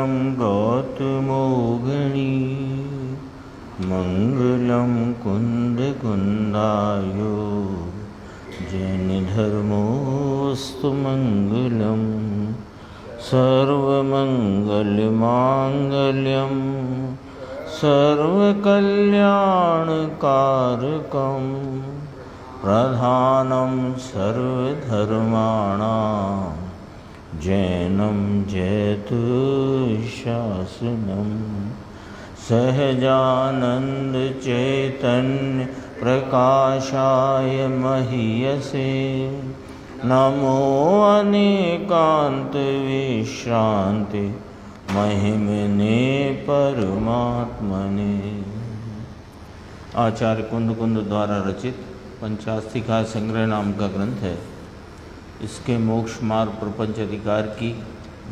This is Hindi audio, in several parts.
मङ्गलं गौतमोगिनी मङ्गलं कुन्दकुन्दाय जैनधर्मोऽस्तु मङ्गलं सर्वमङ्गलमाङ्गल्यं सर्वकल्याणकारकं प्रधानं सर्वधर्माणां जैनं जयतुशासनं सहजानंद चैतन्य प्रकाशाय महीयसे नमो अनेकांत विश्रांति महिमने परमात्मने। आचार्य कुंद द्वारा रचित पंचास्तिका संग्रह नाम का ग्रंथ है। इसके मोक्ष मार्ग प्रपंच अधिकार की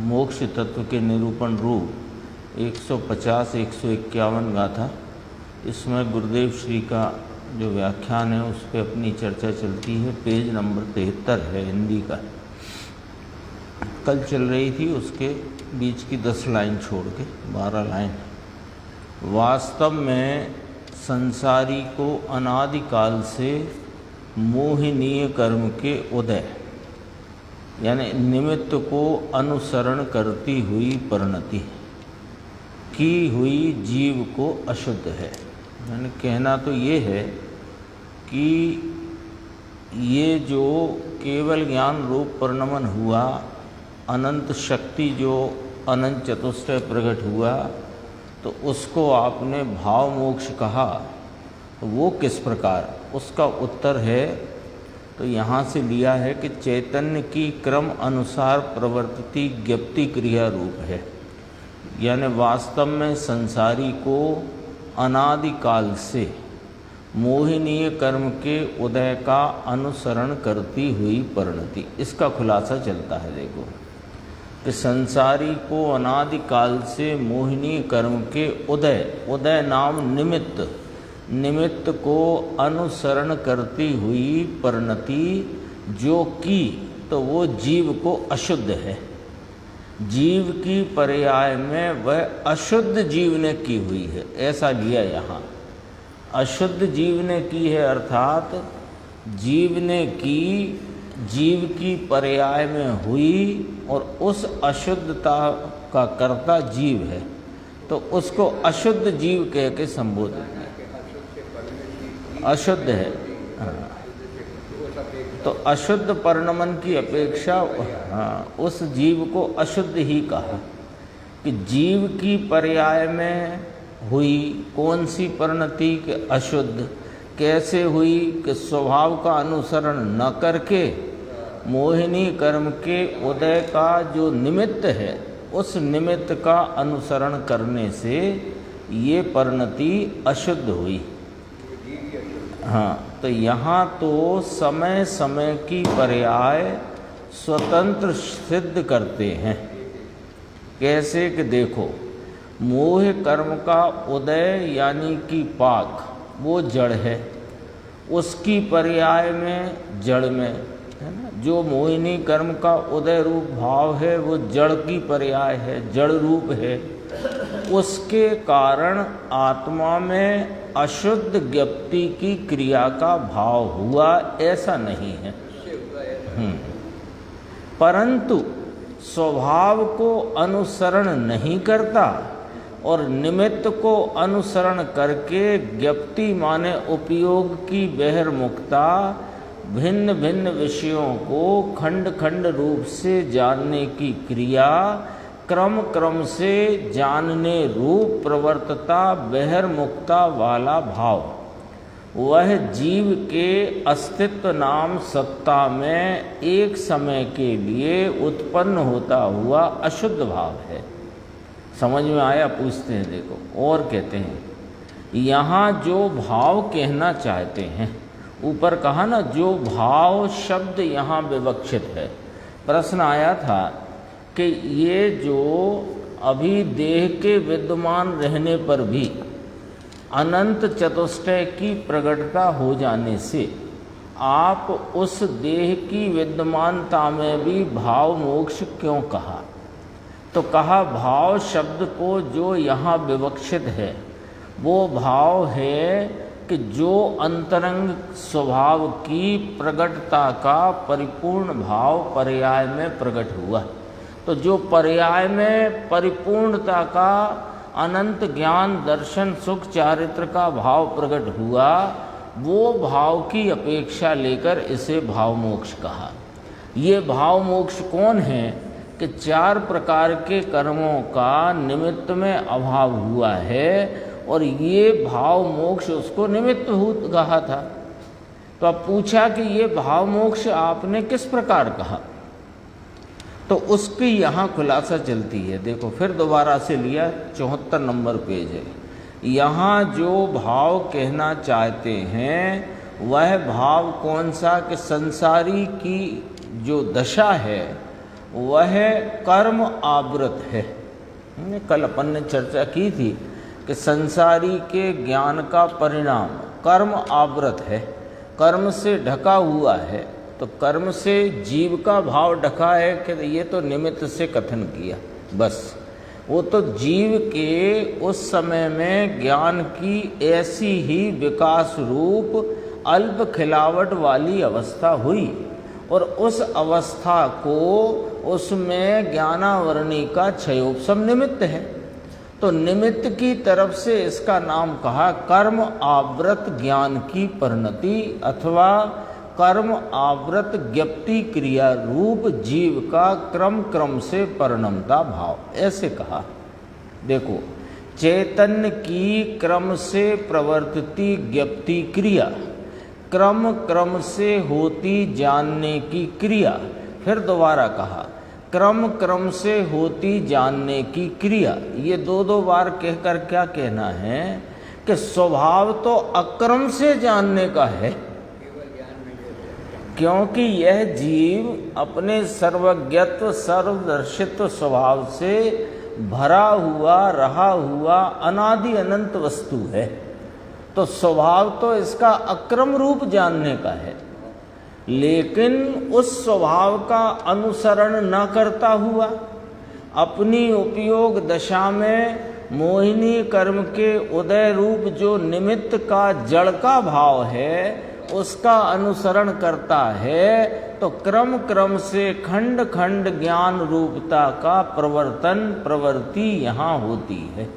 मोक्ष तत्व के निरूपण रूप 150-151 गाथा। इसमें गुरुदेव श्री का जो व्याख्यान है उस पर अपनी चर्चा चलती है। पेज नंबर 73 है हिंदी का। कल चल रही थी उसके बीच की 10 लाइन छोड़ के 12 लाइन। वास्तव में संसारी को अनादिकाल से मोहनीय कर्म के उदय यानी निमित्त को अनुसरण करती हुई परिणति की हुई जीव को अशुद्ध है। यानी कहना तो ये है कि ये जो केवल ज्ञान रूप परिणमन हुआ, अनंत शक्ति जो अनंत चतुष्टय प्रकट हुआ, तो उसको आपने भाव मोक्ष कहा, तो वो किस प्रकार? उसका उत्तर है तो यहाँ से लिया है कि चैतन्य की क्रम अनुसार प्रवर्तित ज्ञप्ति क्रिया रूप है। यानी वास्तव में संसारी को अनादिकाल से मोहनीय कर्म के उदय का अनुसरण करती हुई परिणति, इसका खुलासा चलता है। देखो कि संसारी को अनादिकाल से मोहनीय कर्म के उदय नाम निमित्त को अनुसरण करती हुई परिणति जो की, तो वो जीव को अशुद्ध है। जीव की पर्याय में वह अशुद्ध जीव ने की हुई है, ऐसा लिया यहाँ। अशुद्ध जीव ने की है अर्थात जीव ने की, जीव की पर्याय में हुई और उस अशुद्धता का कर्ता जीव है, तो उसको अशुद्ध जीव कह के संबोधित है। अशुद्ध है, तो अशुद्ध परिणमन की अपेक्षा उस जीव को अशुद्ध ही कहा कि जीव की पर्याय में हुई कौन सी परिणति के अशुद्ध कैसे हुई कि स्वभाव का अनुसरण न करके मोहिनी कर्म के उदय का जो निमित्त है उस निमित्त का अनुसरण करने से ये परिणति अशुद्ध हुई। हाँ, तो यहाँ तो समय समय की पर्याय स्वतंत्र सिद्ध करते हैं। कैसे कि देखो, मोह कर्म का उदय यानी कि पाक वो जड़ है, उसकी पर्याय में जड़ में है ना, जो मोहिनी कर्म का उदय रूप भाव है वो जड़ की पर्याय है, जड़ रूप है। उसके कारण आत्मा में अशुद्ध ज्ञप्ति की क्रिया का भाव हुआ, ऐसा नहीं है। परंतु स्वभाव को अनुसरण नहीं करता और निमित्त को अनुसरण करके ज्ञप्ति माने उपयोग की बहिर्मुखता भिन्न भिन्न विषयों को खंड खंड रूप से जानने की क्रिया क्रम से जानने रूप प्रवर्तता बहिर्मुखता वाला भाव, वह जीव के अस्तित्व नाम सत्ता में एक समय के लिए उत्पन्न होता हुआ अशुद्ध भाव है। समझ में आया? पूछते हैं। देखो और कहते हैं, यहाँ जो भाव कहना चाहते हैं, ऊपर कहा ना जो भाव शब्द यहाँ विवक्षित है। प्रश्न आया था कि ये जो अभी देह के विद्यमान रहने पर भी अनंत चतुष्टय की प्रकटता हो जाने से आप उस देह की विद्यमानता में भी भाव मोक्ष क्यों कहा? तो कहा भाव शब्द को जो यहाँ विवक्षित है वो भाव है कि जो अंतरंग स्वभाव की प्रगटता का परिपूर्ण भाव पर्याय में प्रकट हुआ। तो जो पर्याय में परिपूर्णता का अनंत ज्ञान दर्शन सुख चारित्र का भाव प्रकट हुआ, वो भाव की अपेक्षा लेकर इसे भाव मोक्ष कहा। ये भाव मोक्ष कौन है कि 4 प्रकार के कर्मों का निमित्त में अभाव हुआ है और ये भाव मोक्ष उसको निमित्त भूत कहा था। तो अब पूछा कि ये भाव मोक्ष आपने किस प्रकार कहा, तो उसकी यहाँ खुलासा चलती है। देखो फिर दोबारा से लिया, 74 नंबर पेज है। यहाँ जो भाव कहना चाहते हैं वह भाव कौन सा कि संसारी की जो दशा है वह कर्म आवृत है। कल अपन ने चर्चा की थी कि संसारी के ज्ञान का परिणाम कर्म आवृत है, कर्म से ढका हुआ है। तो कर्म से जीव का भाव ढका है कि ये तो निमित्त से कथन किया, बस वो तो जीव के उस समय में ज्ञान की ऐसी ही विकास रूप अल्प खिलावट वाली अवस्था हुई और उस अवस्था को उसमें ज्ञानावरणी का क्षयोपशम निमित्त है। तो निमित्त की तरफ से इसका नाम कहा कर्म आवृत ज्ञान की परिणति अथवा कर्म आवृत ज्ञप्ति क्रिया रूप जीव का क्रम क्रम से परिणमता भाव, ऐसे कहा। देखो, चैतन्य की क्रम से प्रवर्तती ज्ञप्ति क्रिया, क्रम क्रम से होती जानने की क्रिया, फिर दोबारा कहा क्रम क्रम से होती जानने की क्रिया। ये 2 बार कहकर क्या कहना है कि स्वभाव तो अक्रम से जानने का है, क्योंकि यह जीव अपने सर्वज्ञत्व सर्वदर्शित्व स्वभाव से भरा हुआ रहा हुआ अनादि अनंत वस्तु है। तो स्वभाव तो इसका अक्रम रूप जानने का है, लेकिन उस स्वभाव का अनुसरण न करता हुआ अपनी उपयोग दशा में मोहिनी कर्म के उदय रूप जो निमित्त का जड़ का भाव है उसका अनुसरण करता है, तो क्रम क्रम से खंड खंड ज्ञान रूपता का प्रवर्तन प्रवृत्ति यहाँ होती है।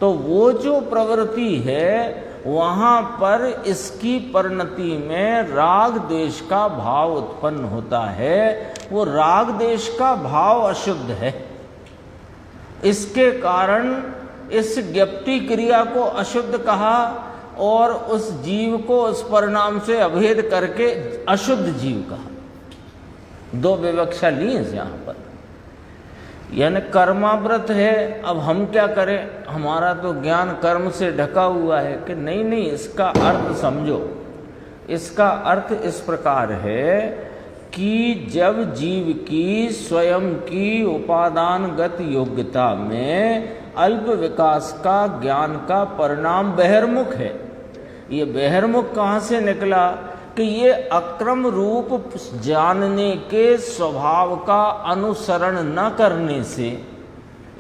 तो वो जो प्रवृत्ति है वहाँ पर इसकी परिणति में राग देश का भाव उत्पन्न होता है। वो राग देश का भाव अशुद्ध है, इसके कारण इस ज्ञप्ति क्रिया को अशुद्ध कहा और उस जीव को उस परिणाम से अभेद करके अशुद्ध जीव कहा। 2 विवक्षा ली है यहाँ पर, यानी कर्माव्रत है। अब हम क्या करें, हमारा तो ज्ञान कर्म से ढका हुआ है कि नहीं, इसका अर्थ समझो। इसका अर्थ इस प्रकार है कि जब जीव की स्वयं की उपादानगत योग्यता में अल्प विकास का ज्ञान का परिणाम बहिर्मुख है। ये बहिर्मुख कहाँ से निकला कि ये अक्रम रूप जानने के स्वभाव का अनुसरण न करने से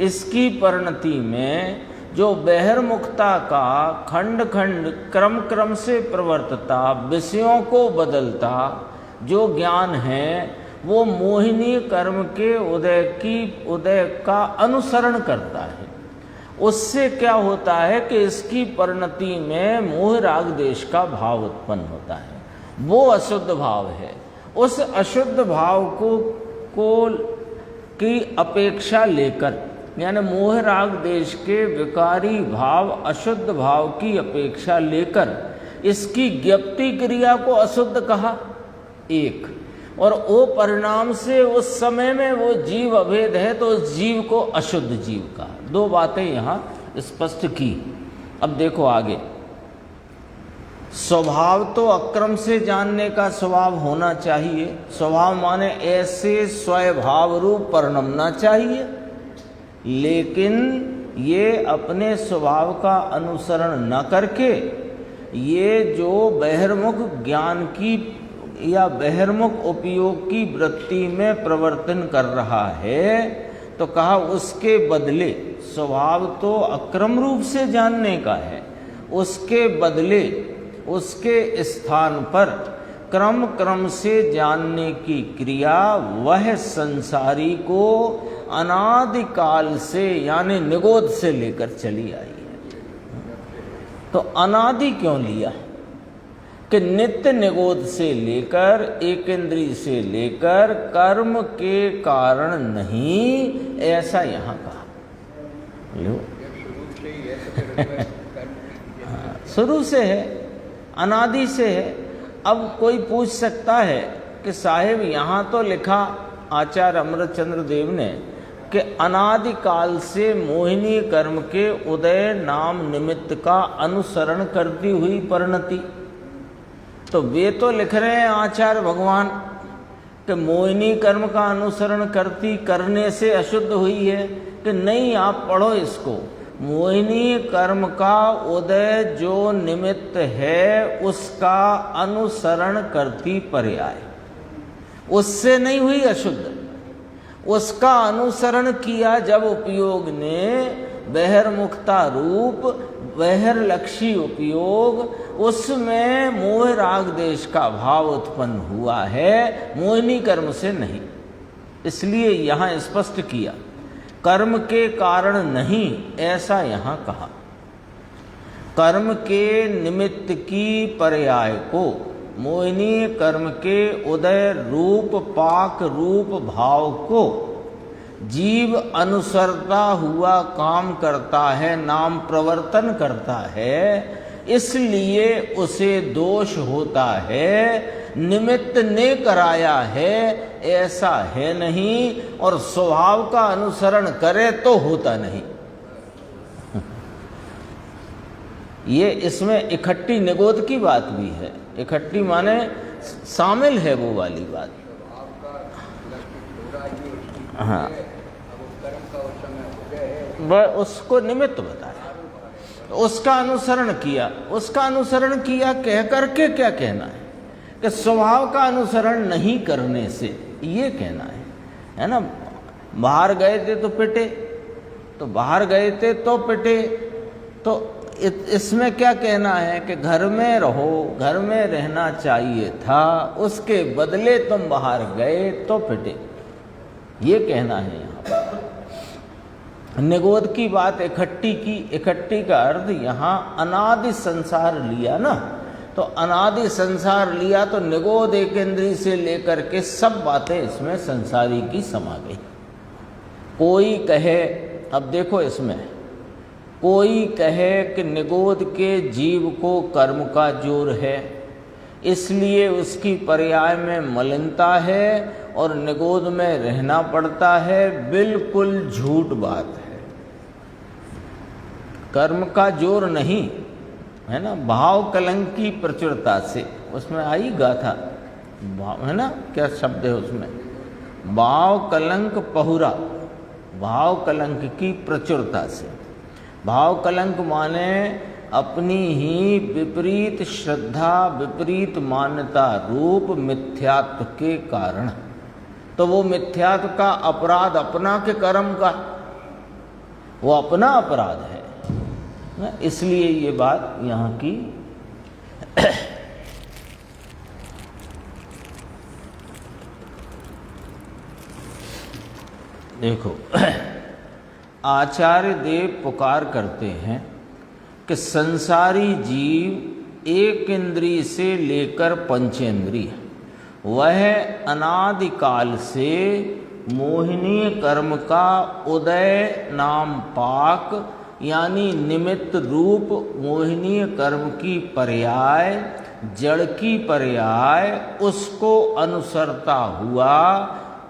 इसकी परिणति में जो बहिर्मुखता का खंड खंड क्रम क्रम से प्रवर्तता विषयों को बदलता जो ज्ञान है वो मोहिनी कर्म के उदय का अनुसरण करता है। उससे क्या होता है कि इसकी परिणति में मोह राग देश का भाव उत्पन्न होता है, वो अशुद्ध भाव है। उस अशुद्ध भाव को की अपेक्षा लेकर, यानी मोह राग देश के विकारी भाव अशुद्ध भाव की अपेक्षा लेकर इसकी ज्ञप्ति क्रिया को अशुद्ध कहा एक, और वो परिणाम से उस समय में वो जीव अभेद है तो उस जीव को अशुद्ध जीव कहा। 2 बातें यहाँ स्पष्ट की। अब देखो आगे, स्वभाव तो अक्रम से जानने का स्वभाव होना चाहिए। स्वभाव माने ऐसे स्वभाव रूप परिणमना चाहिए, लेकिन ये अपने स्वभाव का अनुसरण न करके ये जो बहिर्मुख ज्ञान की या बहिर्मुख उपयोग की वृत्ति में प्रवर्तन कर रहा है, तो कहा उसके बदले, स्वभाव तो अक्रम रूप से जानने का है, उसके बदले उसके स्थान पर क्रम क्रम से जानने की क्रिया वह संसारी को अनादिकाल से यानी निगोद से लेकर चली आई है। तो अनादि क्यों लिया कि नित्य निगोद से लेकर एक इंद्रिय से लेकर कर्म के कारण नहीं, ऐसा यहाँ कहा। लो शुरू से है, अनादि से है। अब कोई पूछ सकता है कि साहिब यहाँ तो लिखा आचार्य अमृतचंद्र देव ने कि अनादिकाल से मोहिनी कर्म के उदय नाम निमित्त का अनुसरण करती हुई परिणति। तो वे तो लिख रहे हैं आचार्य भगवान कि मोहिनी कर्म का अनुसरण करने से अशुद्ध हुई है, कि नहीं आप पढ़ो इसको, मोहिनी कर्म का उदय जो निमित्त है उसका अनुसरण करती पर्याय, उससे नहीं हुई अशुद्ध, उसका अनुसरण किया जब उपयोग ने बहिर्मुखता रूप बहिर्लक्षी उपयोग, उसमें मोह राग देश का भाव उत्पन्न हुआ है, मोहिनी कर्म से नहीं। इसलिए यहाँ स्पष्ट किया कर्म के कारण नहीं, ऐसा यहाँ कहा। कर्म के निमित्त की पर्याय को मोहिनी कर्म के उदय रूप पाक रूप भाव को जीव अनुसरता हुआ काम करता है, नाम प्रवर्तन करता है, इसलिए उसे दोष होता है, निमित्त ने कराया है ऐसा है नहीं, और स्वभाव का अनुसरण करे तो होता नहीं। ये इसमें इकट्ठी निगोद की बात भी है, इकट्ठी माने शामिल है वो वाली बात। हाँ, वह उसको निमित्त बताया, उसका अनुसरण किया, उसका अनुसरण किया कह करके क्या कहना है कि स्वभाव का अनुसरण नहीं करने से, ये कहना है ना। बाहर गए थे तो पिटे, तो बाहर गए थे तो पिटे, तो इसमें क्या कहना है कि घर में रहो, घर में रहना चाहिए था, उसके बदले तुम बाहर गए तो पिटे, ये कहना है यहाँ पर। निगोद की बात इकट्ठी की, इकट्ठी का अर्थ यहाँ अनादि संसार लिया ना, तो अनादि संसार लिया तो निगोद एक इंद्रिय से लेकर के सब बातें इसमें संसारी की समा गई। कोई कहे, अब देखो इसमें कोई कहे कि निगोद के जीव को कर्म का जोर है, इसलिए उसकी पर्याय में मलिनता है और निगोद में रहना पड़ता है, बिल्कुल झूठ बात है। कर्म का जोर नहीं है ना, भाव कलंक की प्रचुरता से, उसमें आई गाथा भाव है ना, क्या शब्द है उसमें, भाव कलंक पहुरा, भाव कलंक की प्रचुरता से। भाव कलंक माने अपनी ही विपरीत श्रद्धा, विपरीत मान्यता रूप मिथ्यात्व के कारण। तो वो मिथ्यात्व का अपराध अपना के कर्म का, वो अपना अपराध है ना, इसलिए ये बात यहाँ की देखो आचार्य देव पुकार करते हैं कि संसारी जीव एक इंद्रिय से लेकर पंचेंद्रिय, वह अनादिकाल से मोहिनी कर्म का उदय नाम पाक यानी निमित्त रूप मोहिनी कर्म की पर्याय, जड़ की पर्याय, उसको अनुसरता हुआ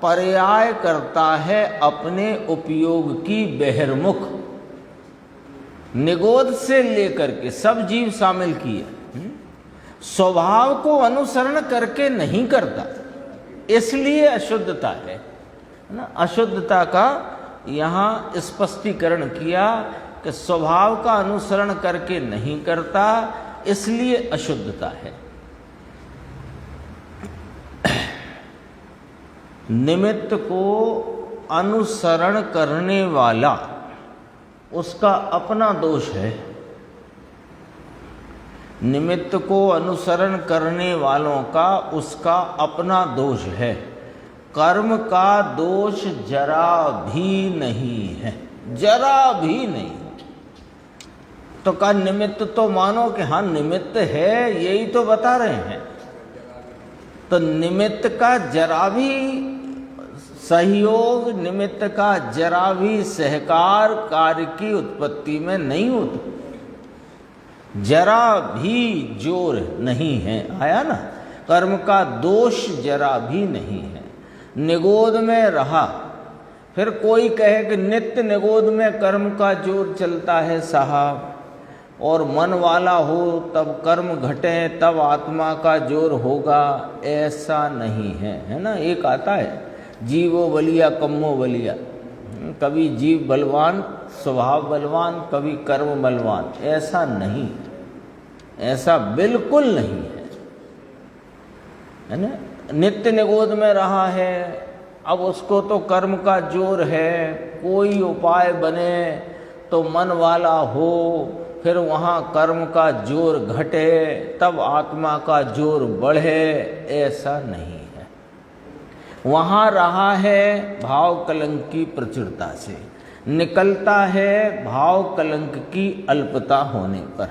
पर्याय करता है अपने उपयोग की बहिर्मुख। निगोद से लेकर के सब जीव शामिल किए, स्वभाव को अनुसरण करके नहीं करता, इसलिए अशुद्धता है ना। अशुद्धता का यहाँ स्पष्टीकरण किया कि स्वभाव का अनुसरण करके नहीं करता, इसलिए अशुद्धता है। निमित्त को अनुसरण करने वाला उसका अपना दोष है। निमित्त को अनुसरण करने वालों का उसका अपना दोष है। कर्म का दोष जरा भी नहीं है, जरा भी नहीं। तो का निमित्त तो मानो कि हाँ निमित्त है, यही तो बता रहे हैं। तो निमित्त का जरा भी सहयोग, निमित्त का जरा भी सहकार कार्य की उत्पत्ति में नहीं होता, जरा भी जोर नहीं है। आया ना, कर्म का दोष जरा भी नहीं है। निगोद में रहा, फिर कोई कहे कि नित्य निगोद में कर्म का जोर चलता है साहब, और मन वाला हो तब कर्म घटे तब आत्मा का जोर होगा, ऐसा नहीं है, है ना। एक आता है जीवो बलिया कम्मो बलिया, कभी जीव बलवान स्वभाव बलवान, कभी कर्म बलवान, ऐसा नहीं, ऐसा बिल्कुल नहीं है ना। नित्य निगोद में रहा है, अब उसको तो कर्म का जोर है, कोई उपाय बने तो मन वाला हो, फिर वहाँ कर्म का जोर घटे तब आत्मा का जोर बढ़े, ऐसा नहीं है। वहाँ रहा है भाव कलंक की प्रचुरता से, निकलता है भाव कलंक की अल्पता होने पर,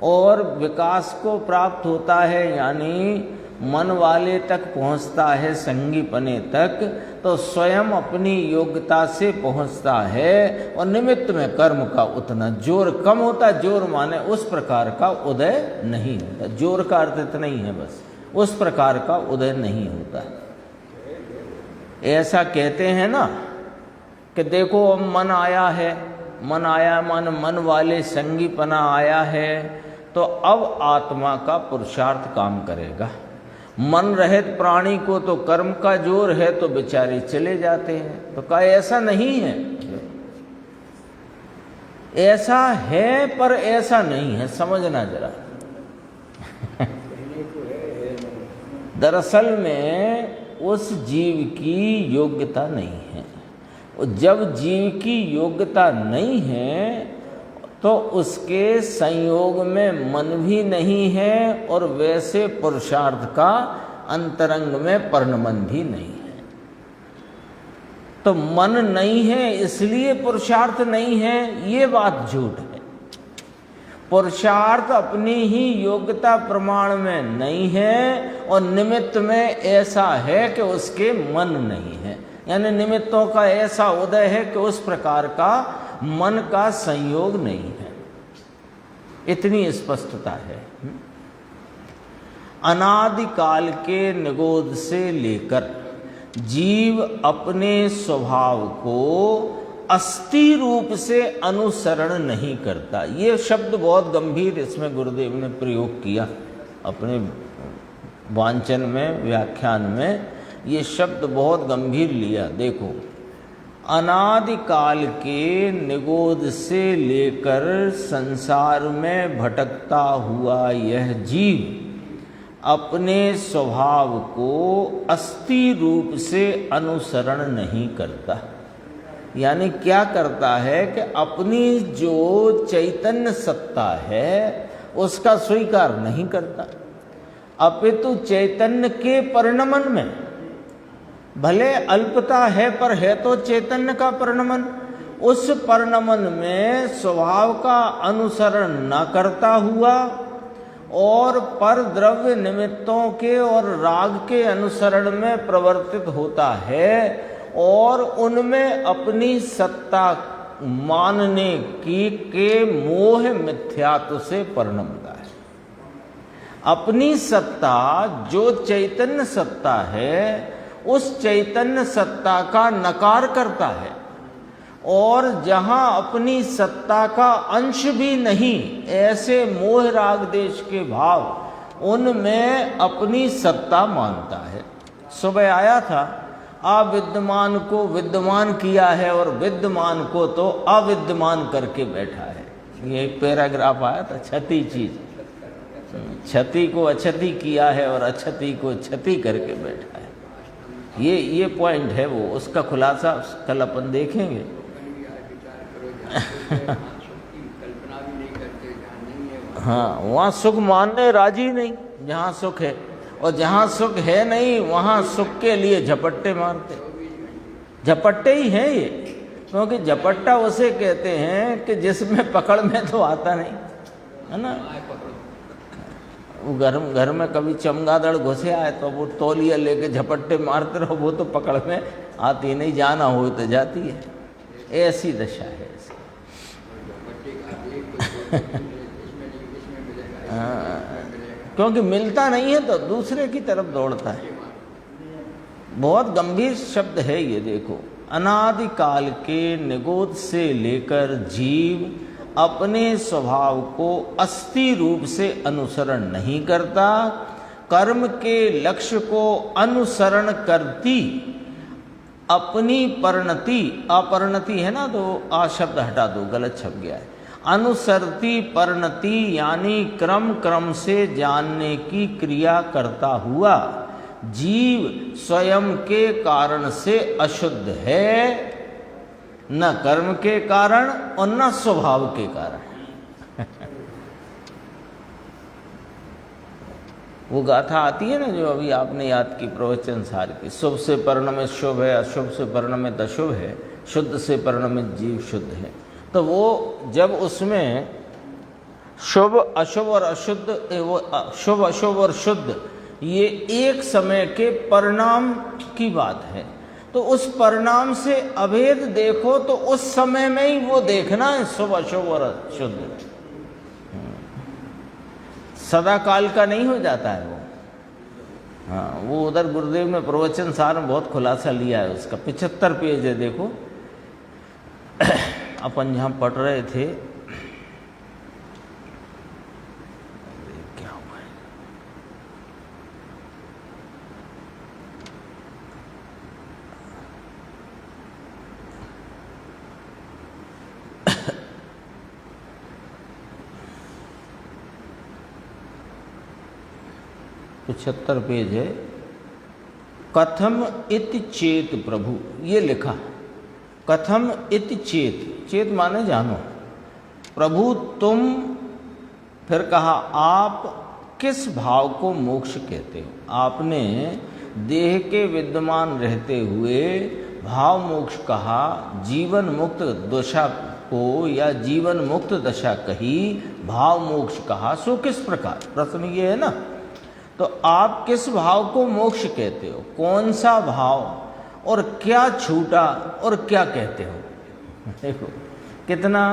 और विकास को प्राप्त होता है, यानी मन वाले तक पहुंचता है, संगीपने तक, तो स्वयं अपनी योग्यता से पहुंचता है। और निमित्त में कर्म का उतना जोर कम होता, जोर माने उस प्रकार का उदय नहीं होता। जोर का अर्थ इतना ही है, बस उस प्रकार का उदय नहीं होता। ऐसा कहते हैं ना कि देखो अब मन आया है, मन आया मन वाले संगीपना आया है, तो अब आत्मा का पुरुषार्थ काम करेगा। मन रहित प्राणी को तो कर्म का जोर है तो बेचारे चले जाते हैं। तो कहा ऐसा नहीं है, ऐसा है पर ऐसा नहीं है, समझना जरा। दरअसल में उस जीव की योग्यता नहीं है, और जब जीव की योग्यता नहीं है तो उसके संयोग में मन भी नहीं है, और वैसे पुरुषार्थ का अंतरंग में परिणमन भी नहीं है। तो मन नहीं है इसलिए पुरुषार्थ नहीं है, ये बात झूठ है। पुरुषार्थ अपनी ही योग्यता प्रमाण में नहीं है, और निमित्त में ऐसा है कि उसके मन नहीं है, यानी निमित्तों का ऐसा उदय है कि उस प्रकार का मन का संयोग नहीं है। इतनी स्पष्टता है। अनादिकाल के निगोद से लेकर जीव अपने स्वभाव को अस्थि रूप से अनुसरण नहीं करता। ये शब्द बहुत गंभीर इसमें गुरुदेव ने प्रयोग किया अपने वांचन में, व्याख्यान में, ये शब्द बहुत गंभीर लिया। देखो, अनादिकाल के निगोद से लेकर संसार में भटकता हुआ यह जीव अपने स्वभाव को अस्थि रूप से अनुसरण नहीं करता। यानी क्या करता है कि अपनी जो चैतन्य सत्ता है उसका स्वीकार नहीं करता, अपितु चैतन्य के परिणमन में, भले अल्पता है पर है तो चैतन्य का परिणमन, उस परिणमन में स्वभाव का अनुसरण न करता हुआ और पर द्रव्य निमित्तों के और राग के अनुसरण में प्रवर्तित होता है, और उनमें अपनी सत्ता मानने की के मोह मिथ्यात्व से परिणमता है। अपनी सत्ता जो चैतन्य सत्ता है उस चैतन्य सत्ता का नकार करता है, और जहां अपनी सत्ता का अंश भी नहीं, ऐसे मोह राग देश के भाव उनमें अपनी सत्ता मानता है। सुबह आया था, अविद्यमान को विद्यमान किया है और विद्यमान को तो अविद्यमान करके बैठा है। ये एक पैराग्राफ आया था, क्षति चीज, क्षति को अक्षति किया है और अक्षति को क्षति करके बैठा है। ये पॉइंट है, वो उसका खुलासा कल अपन देखेंगे। हाँ, वहाँ सुख मानने राजी नहीं जहाँ सुख है, और जहाँ सुख है नहीं वहाँ सुख के लिए झपट्टे मारते। झपट्टे ही हैं ये, क्योंकि झपट्टा उसे कहते हैं कि जिसमें पकड़ में तो आता नहीं है ना। वो घर में कभी चमगादड़ घुसे आए तो वो तौलिया लेके झपट्टे मारते रहो, वो तो पकड़ में आती नहीं, जाना हो तो जाती है। ऐसी दशा है इसकी। क्योंकि मिलता नहीं है तो दूसरे की तरफ दौड़ता है। बहुत गंभीर शब्द है ये, देखो। अनादिकाल के निगोद से लेकर जीव अपने स्वभाव को अस्थि रूप से अनुसरण नहीं करता, कर्म के लक्ष्य को अनुसरण करती अपनी परिणति, अपरिणति है ना, तो आ शब्द हटा दो, गलत छप गया है। अनुसरती परिणति यानी क्रम क्रम से जानने की क्रिया करता हुआ जीव स्वयं के कारण से अशुद्ध है, न कर्म के कारण और न स्वभाव के कारण। वो गाथा आती है ना जो अभी आपने याद की प्रवचन सार की, शुभ से परिणमित शुभ है, अशुभ से परिणमित अशुभ है, शुद्ध से परिणमित जीव शुद्ध है। तो वो जब उसमें शुभ अशुभ और अशुद्ध, वो शुभ अशुभ और शुद्ध ये एक समय के परिणाम की बात है, तो उस परिणाम से अभेद देखो तो उस समय में ही वो देखना है शुभ अशुभ और शुद्ध, सदा काल का नहीं हो जाता है वो। हाँ, वो उधर गुरुदेव ने प्रवचन सार में बहुत खुलासा लिया है उसका। 75 पेज है, देखो। अपन जहाँ पढ़ रहे थे, क्या हुआ है, पचहत्तर पेज है। कथम इति चेत प्रभु, ये लिखा कथम इति चेत, चेत माने जानो, प्रभु तुम, फिर कहा आप किस भाव को मोक्ष कहते हो। आपने देह के विद्यमान रहते हुए भाव मोक्ष कहा, जीवन मुक्त दशा को या जीवन मुक्त दशा कही, भाव मोक्ष कहा, सो किस प्रकार, प्रश्न ये है ना। तो आप किस भाव को मोक्ष कहते हो, कौन सा भाव, और क्या छूटा और क्या कहते हो। देखो कितना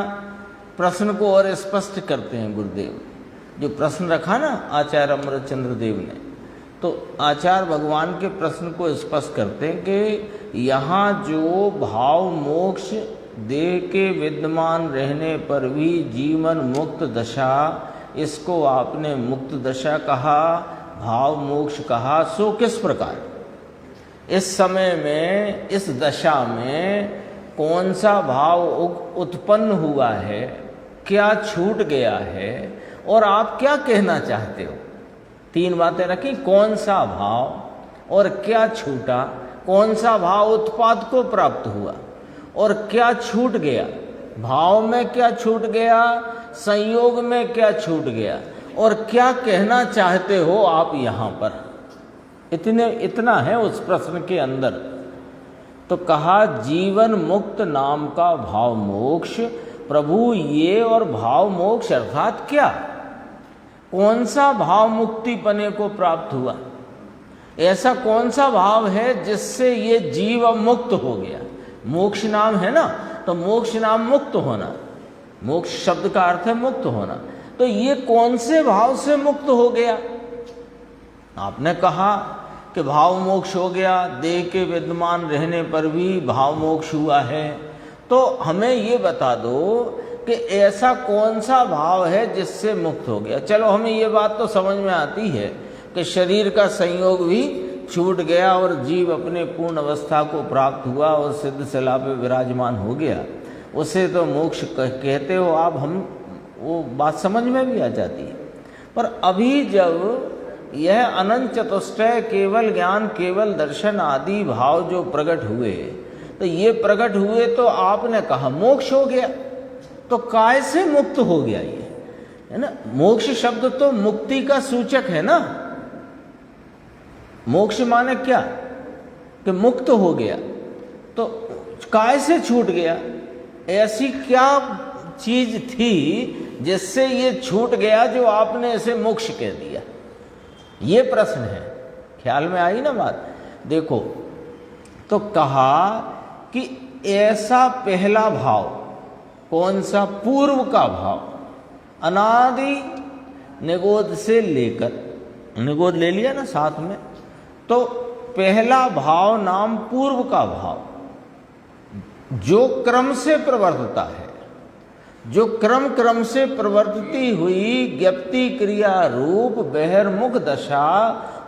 प्रश्न को और स्पष्ट करते हैं गुरुदेव। जो प्रश्न रखा ना आचार्य अमृतचंद्र देव ने, तो आचार्य भगवान के प्रश्न को स्पष्ट करते हैं कि यहाँ जो भाव मोक्ष देह के विद्यमान रहने पर भी जीवन मुक्त दशा, इसको आपने मुक्त दशा कहा, भाव मोक्ष कहा, सो किस प्रकार, इस समय में इस दशा में कौन सा भाव उत्पन्न हुआ है, क्या छूट गया है, और आप क्या कहना चाहते हो। 3 बातें रखी, कौन सा भाव और क्या छूटा, कौन सा भाव उत्पाद को प्राप्त हुआ और क्या छूट गया, भाव में क्या छूट गया, संयोग में क्या छूट गया, और क्या कहना चाहते हो आप यहाँ पर। इतना है उस प्रश्न के अंदर। तो कहा जीवन मुक्त नाम का भाव मोक्ष, प्रभु ये और भाव मोक्ष अर्थात क्या, कौन सा भाव मुक्ति पने को प्राप्त हुआ, ऐसा कौन सा भाव है जिससे ये जीव मुक्त हो गया। मोक्ष नाम है ना, तो मोक्ष नाम मुक्त होना, मोक्ष शब्द का अर्थ है मुक्त होना। तो ये कौन से भाव से मुक्त हो गया। आपने कहा कि भाव मोक्ष हो गया, देह के विद्यमान रहने पर भी भाव मोक्ष हुआ है, तो हमें ये बता दो कि ऐसा कौन सा भाव है जिससे मुक्त हो गया। चलो हमें ये बात तो समझ में आती है कि शरीर का संयोग भी छूट गया और जीव अपने पूर्ण अवस्था को प्राप्त हुआ और सिद्ध शिला पे विराजमान हो गया, उसे तो मोक्ष कहते हो आप। हम वो बात समझ में भी आ जाती है। पर अभी जब यह अनंत चतुष्टय केवल ज्ञान केवल दर्शन आदि भाव जो प्रकट हुए, तो ये प्रकट हुए तो आपने कहा मोक्ष हो गया, तो काय से मुक्त हो गया ये, है ना। मोक्ष शब्द तो मुक्ति का सूचक है ना। मोक्ष माने क्या कि मुक्त हो गया, तो काय से छूट गया, ऐसी क्या चीज थी जिससे ये छूट गया जो आपने इसे मोक्ष कह दिया, ये प्रश्न है। ख्याल में आई ना बात। देखो तो कहा कि ऐसा पहला भाव, कौन सा, पूर्व का भाव, अनादि निगोद से लेकर, निगोद ले लिया ना साथ में, तो पहला भाव नाम पूर्व का भाव जो क्रम से प्रवर्तता है, जो क्रम क्रम से प्रवर्तती हुई ज्ञप्ति क्रिया रूप बहिर्मुख दशा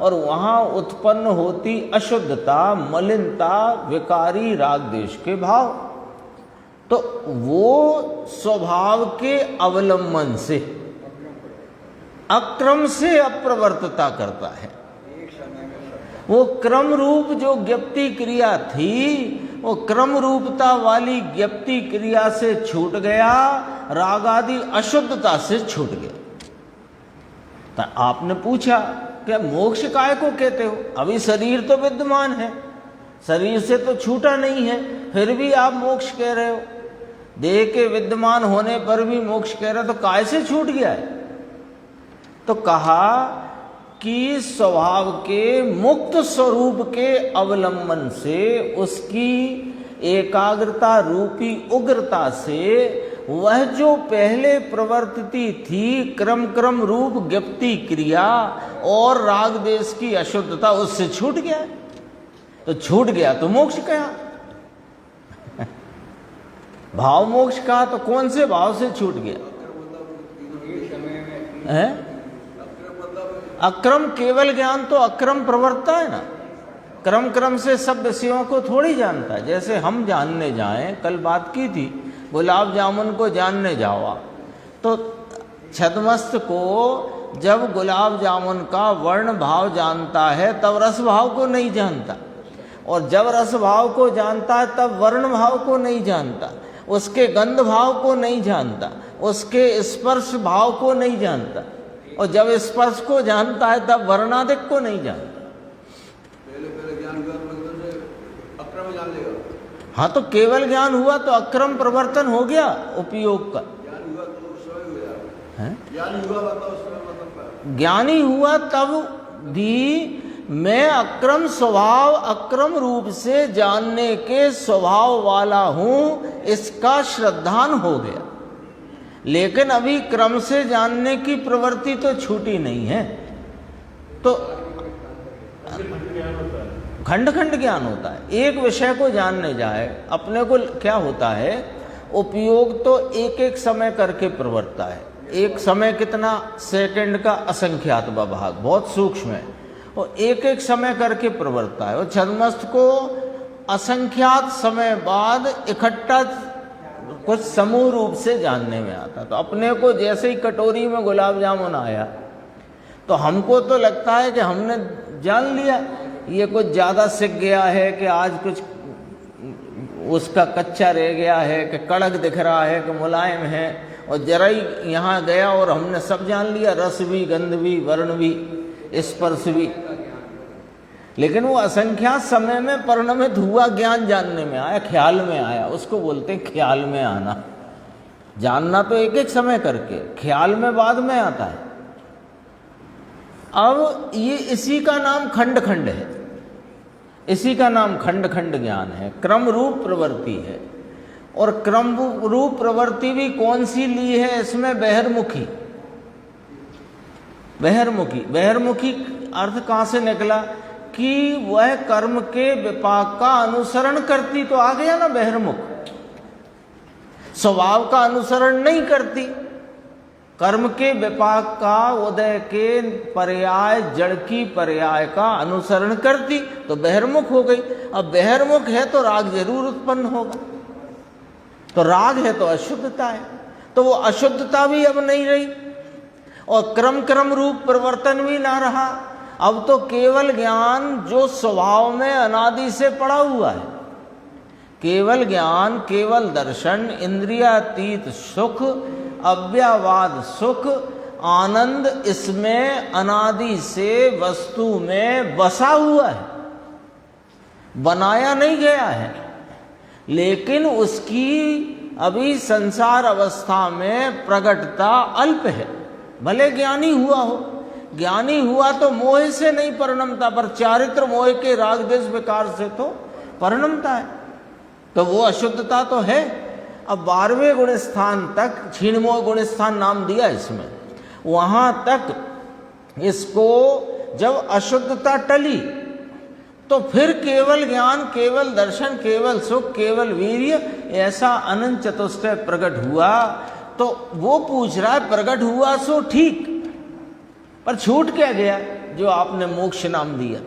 और वहां उत्पन्न होती अशुद्धता, मलिनता, विकारी राग देश के भाव, तो वो स्वभाव के अवलंबन से अक्रम से अप्रवर्तता करता है। वो क्रम रूप जो ज्ञप्ति क्रिया थी, वो क्रम रूपता वाली ज्ञप्ति क्रिया से छूट गया, राग आदि अशुद्धता से छूट गया। तो आपने पूछा कि मोक्ष काय को कहते हो, अभी शरीर तो विद्यमान है, शरीर से तो छूटा नहीं है, फिर भी आप मोक्ष कह रहे हो। देह के विद्यमान होने पर भी मोक्ष कह रहे हो, तो काय से छूट गया है। तो कहा कि स्वभाव के मुक्त स्वरूप के अवलंबन से, उसकी एकाग्रता रूपी उग्रता से, वह जो पहले प्रवर्तती थी क्रम क्रम रूप ज्ञप्ति क्रिया और राग देश की अशुद्धता, उससे छूट गया। तो छूट गया तो मोक्ष कहा। भाव मोक्ष कहा, तो कौन से भाव से छूट गया है? अक्रम केवल ज्ञान तो अक्रम प्रवर्तता है ना। क्रम क्रम से सब विषयों को थोड़ी जानता है। जैसे हम जानने जाएं, कल बात की थी, गुलाब जामुन को जानने जाओ तो छदमस्त को जब गुलाब जामुन का वर्ण भाव जानता है तब रस भाव को नहीं जानता, और जब रस भाव को जानता है तब वर्ण भाव को नहीं जानता, उसके गंध भाव को नहीं जानता, उसके स्पर्श भाव को नहीं जानता, और जब स्पर्श को जानता है तब वर्णादिक को नहीं जानता। पहले ज्ञान हुआ तो अक्रम जान लेगा। हाँ, तो केवल ज्ञान हुआ तो अक्रम प्रवर्तन हो गया उपयोग का। ज्ञान हुआ तो उस समय हो जाएगा। है ज्ञान हुआ मतलब उस समय मतलब ज्ञानी हुआ तब भी मैं अक्रम स्वभाव, अक्रम रूप से जानने के स्वभाव वाला हूं, इसका श्रद्धान हो गया। लेकिन अभी क्रम से जानने की प्रवृत्ति तो छूटी नहीं है, तो खंड खंड ज्ञान होता है। एक विषय को जानने जाए, अपने को क्या होता है, उपयोग तो एक एक समय करके प्रवर्तता है। एक समय कितना, सेकंड का असंख्यात भाग, बहुत सूक्ष्म है, और एक एक समय करके प्रवर्तता है। और छद्मस्थ को असंख्यात समय बाद इकट्ठा कुछ समूह रूप से जानने में आता। तो अपने को जैसे ही कटोरी में गुलाब जामुन आया तो हमको तो लगता है कि हमने जान लिया, ये कुछ ज़्यादा सिक गया है, कि आज कुछ उसका कच्चा रह गया है, कि कड़क दिख रहा है, कि मुलायम है, और जरा ही यहाँ गया और हमने सब जान लिया, रस भी, गंध भी, वर्ण भी, स्पर्श भी। लेकिन वो असंख्यात समय में परिणमित हुआ ज्ञान जानने में आया, ख्याल में आया, उसको बोलते हैं ख्याल में आना। जानना तो एक एक समय करके, ख्याल में बाद में आता है। अब ये इसी का नाम खंड खंड है, इसी का नाम खंड खंड ज्ञान है, क्रम रूप प्रवृत्ति है। और क्रम रूप प्रवृत्ति भी कौन सी ली है इसमें, बहिर्मुखी। बहिर्मुखी, बहिर्मुखी अर्थ कहाँ से निकला कि वह कर्म के विपाक का अनुसरण करती, तो आ गया ना बहिर्मुख। स्वभाव का अनुसरण नहीं करती, कर्म के विपाक का, उदय के पर्याय, जड़ की पर्याय का अनुसरण करती, तो बहिर्मुख हो गई। अब बहिर्मुख है तो राग जरूर उत्पन्न होगा, तो राग है तो अशुद्धता है, तो वो अशुद्धता भी अब नहीं रही, और क्रम क्रम रूप परिवर्तन भी ना रहा, अब तो केवल ज्ञान जो स्वभाव में अनादि से पड़ा हुआ है, केवल ज्ञान, केवल दर्शन, इंद्रियातीत सुख, अव्ययवाद सुख, आनंद, इसमें अनादि से वस्तु में बसा हुआ है, बनाया नहीं गया है। लेकिन उसकी अभी संसार अवस्था में प्रकटता अल्प है। भले ज्ञानी हुआ हो, ज्ञानी हुआ तो मोह से नहीं परिणमता, पर चारित्र मोह के राग द्वेष विकार से तो परिणमता है, तो वो अशुद्धता तो है। अब 12वें गुण स्थान तक, क्षीणमोह गुण स्थान नाम दिया इसमें, वहां तक इसको जब अशुद्धता टली तो फिर केवल ज्ञान, केवल दर्शन, केवल सुख, केवल वीर्य, ऐसा अनंत चतुष्टय प्रकट हुआ। तो वो पूछ रहा है प्रकट हुआ सो ठीक, पर छूट क्या गया जो आपने मोक्ष नाम दिया?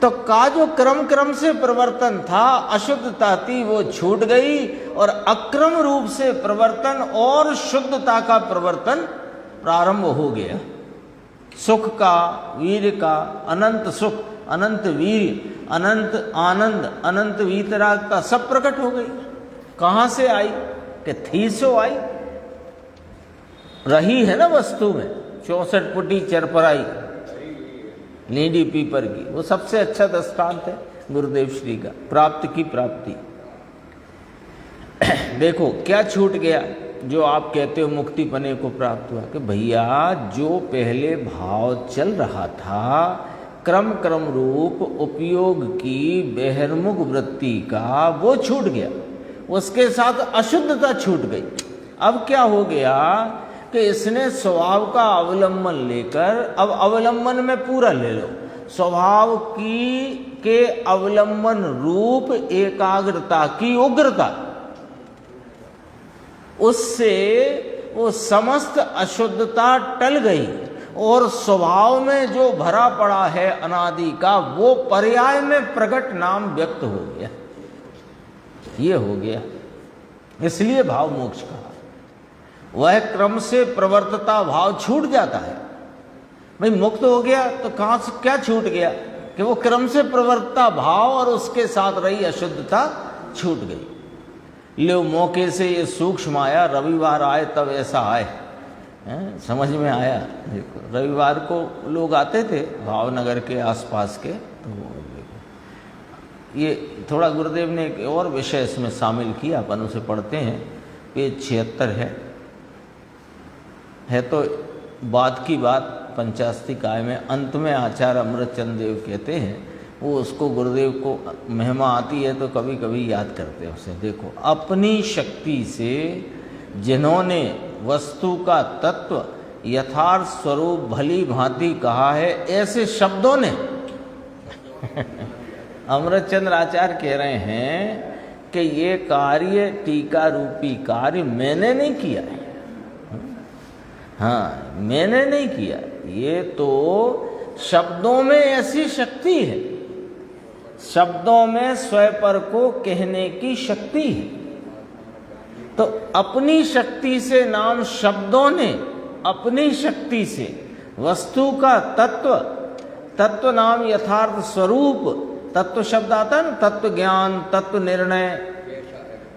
तो का जो क्रम क्रम से प्रवर्तन था, अशुद्धता थी, वो छूट गई और अक्रम रूप से प्रवर्तन और शुद्धता का प्रवर्तन प्रारंभ हो गया। सुख का, वीर्य का, अनंत सुख, अनंत वीर्य, अनंत आनंद, अनंत वीतरागता सब प्रकट हो गई। कहां से आई? कि थी सो आई, रही है ना वस्तु में। 64 फुटी चरपराई नीडी पीपर की, वो सबसे अच्छा दृष्टांत है गुरुदेव श्री का, प्राप्त की प्राप्ति। देखो क्या छूट गया जो आप कहते हो मुक्ति पने को प्राप्त हुआ, कि भैया जो पहले भाव चल रहा था क्रम क्रम रूप उपयोग की बहिर्मुख वृत्ति का, वो छूट गया, उसके साथ अशुद्धता छूट गई। अब क्या हो गया कि इसने स्वभाव का अवलंबन लेकर, अब अवलंबन में पूरा ले लो, स्वभाव की के अवलंबन रूप एकाग्रता की उग्रता, उससे वो समस्त अशुद्धता टल गई और स्वभाव में जो भरा पड़ा है अनादि का, वो पर्याय में प्रकट नाम व्यक्त हो गया। ये हो गया, इसलिए भाव मोक्ष कहा। वह क्रम से प्रवर्तता भाव छूट जाता है। भाई मुक्त हो गया तो कहां से क्या छूट गया? कि वो क्रम से प्रवर्तता भाव और उसके साथ रही अशुद्धता छूट गई। लो मौके से ये सूक्ष्म आया, रविवार आए तब ऐसा आए, समझ में आया। देखो रविवार को लोग आते थे भावनगर के आसपास के, तो ये थोड़ा गुरुदेव ने एक और विषय इसमें शामिल किया, अपन उसे पढ़ते हैं। पेज 76 है तो बात की बात पंचास्तिकाय में अंत में आचार्य अमृतचंद देव कहते हैं, वो उसको गुरुदेव को महिमा आती है तो कभी कभी याद करते हैं उसे। देखो, अपनी शक्ति से जिन्होंने वस्तु का तत्व यथार्थ स्वरूप भली भांति कहा है, ऐसे शब्दों ने अमृतचंद्र आचार्य कह रहे हैं कि ये कार्य, टीका रूपी कार्य मैंने नहीं किया है। हाँ, मैंने नहीं किया, ये तो शब्दों में ऐसी शक्ति है, शब्दों में स्वपर को कहने की शक्ति है। तो अपनी शक्ति से नाम शब्दों ने अपनी शक्ति से वस्तु का तत्व, तत्व नाम यथार्थ स्वरूप, तत्व शब्द आता है ना, तत्व ज्ञान, तत्व निर्णय,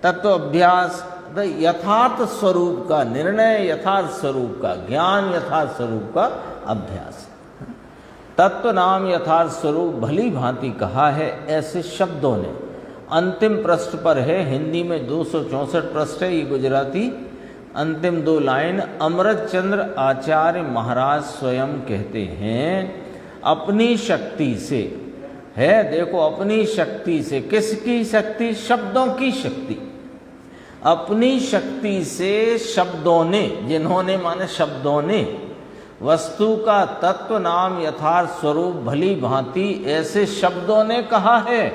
तत्व अभ्यास, यथार्थ स्वरूप का निर्णय, यथार्थ स्वरूप का ज्ञान, यथार्थ स्वरूप का अभ्यास, तत्व नाम यथार्थ स्वरूप भली भांति कहा है, ऐसे शब्दों ने। अंतिम पृष्ठ पर है, हिंदी में 264 पृष्ठ है, ये गुजराती अंतिम 2 लाइन। अमृतचंद्र आचार्य महाराज स्वयं कहते हैं अपनी शक्ति से है। देखो, अपनी शक्ति से, किसकी शक्ति? शब्दों की शक्ति। अपनी शक्ति से शब्दों ने, जिन्होंने माने शब्दों ने, वस्तु का तत्व नाम यथार्थ स्वरूप भली भांति, ऐसे शब्दों ने कहा है।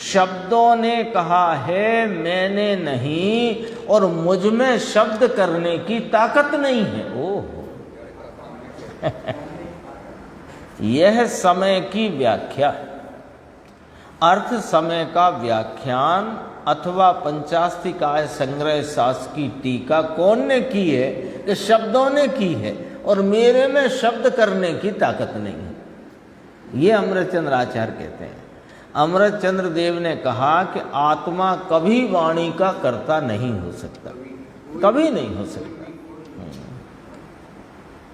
शब्दों ने कहा है, मैंने नहीं, और मुझ में शब्द करने की ताकत नहीं है। ओह यह समय की व्याख्या, अर्थ समय का व्याख्यान अथवा पंचास्तिकाय संग्रह शास्त्र की टीका कौन ने की है? कि शब्दों ने की है। और मेरे में शब्द करने की ताकत नहीं है। ये अमृतचंद्र आचार्य कहते हैं। अमृतचंद्र देव ने कहा कि आत्मा कभी वाणी का कर्ता नहीं हो सकता, कभी नहीं हो सकता,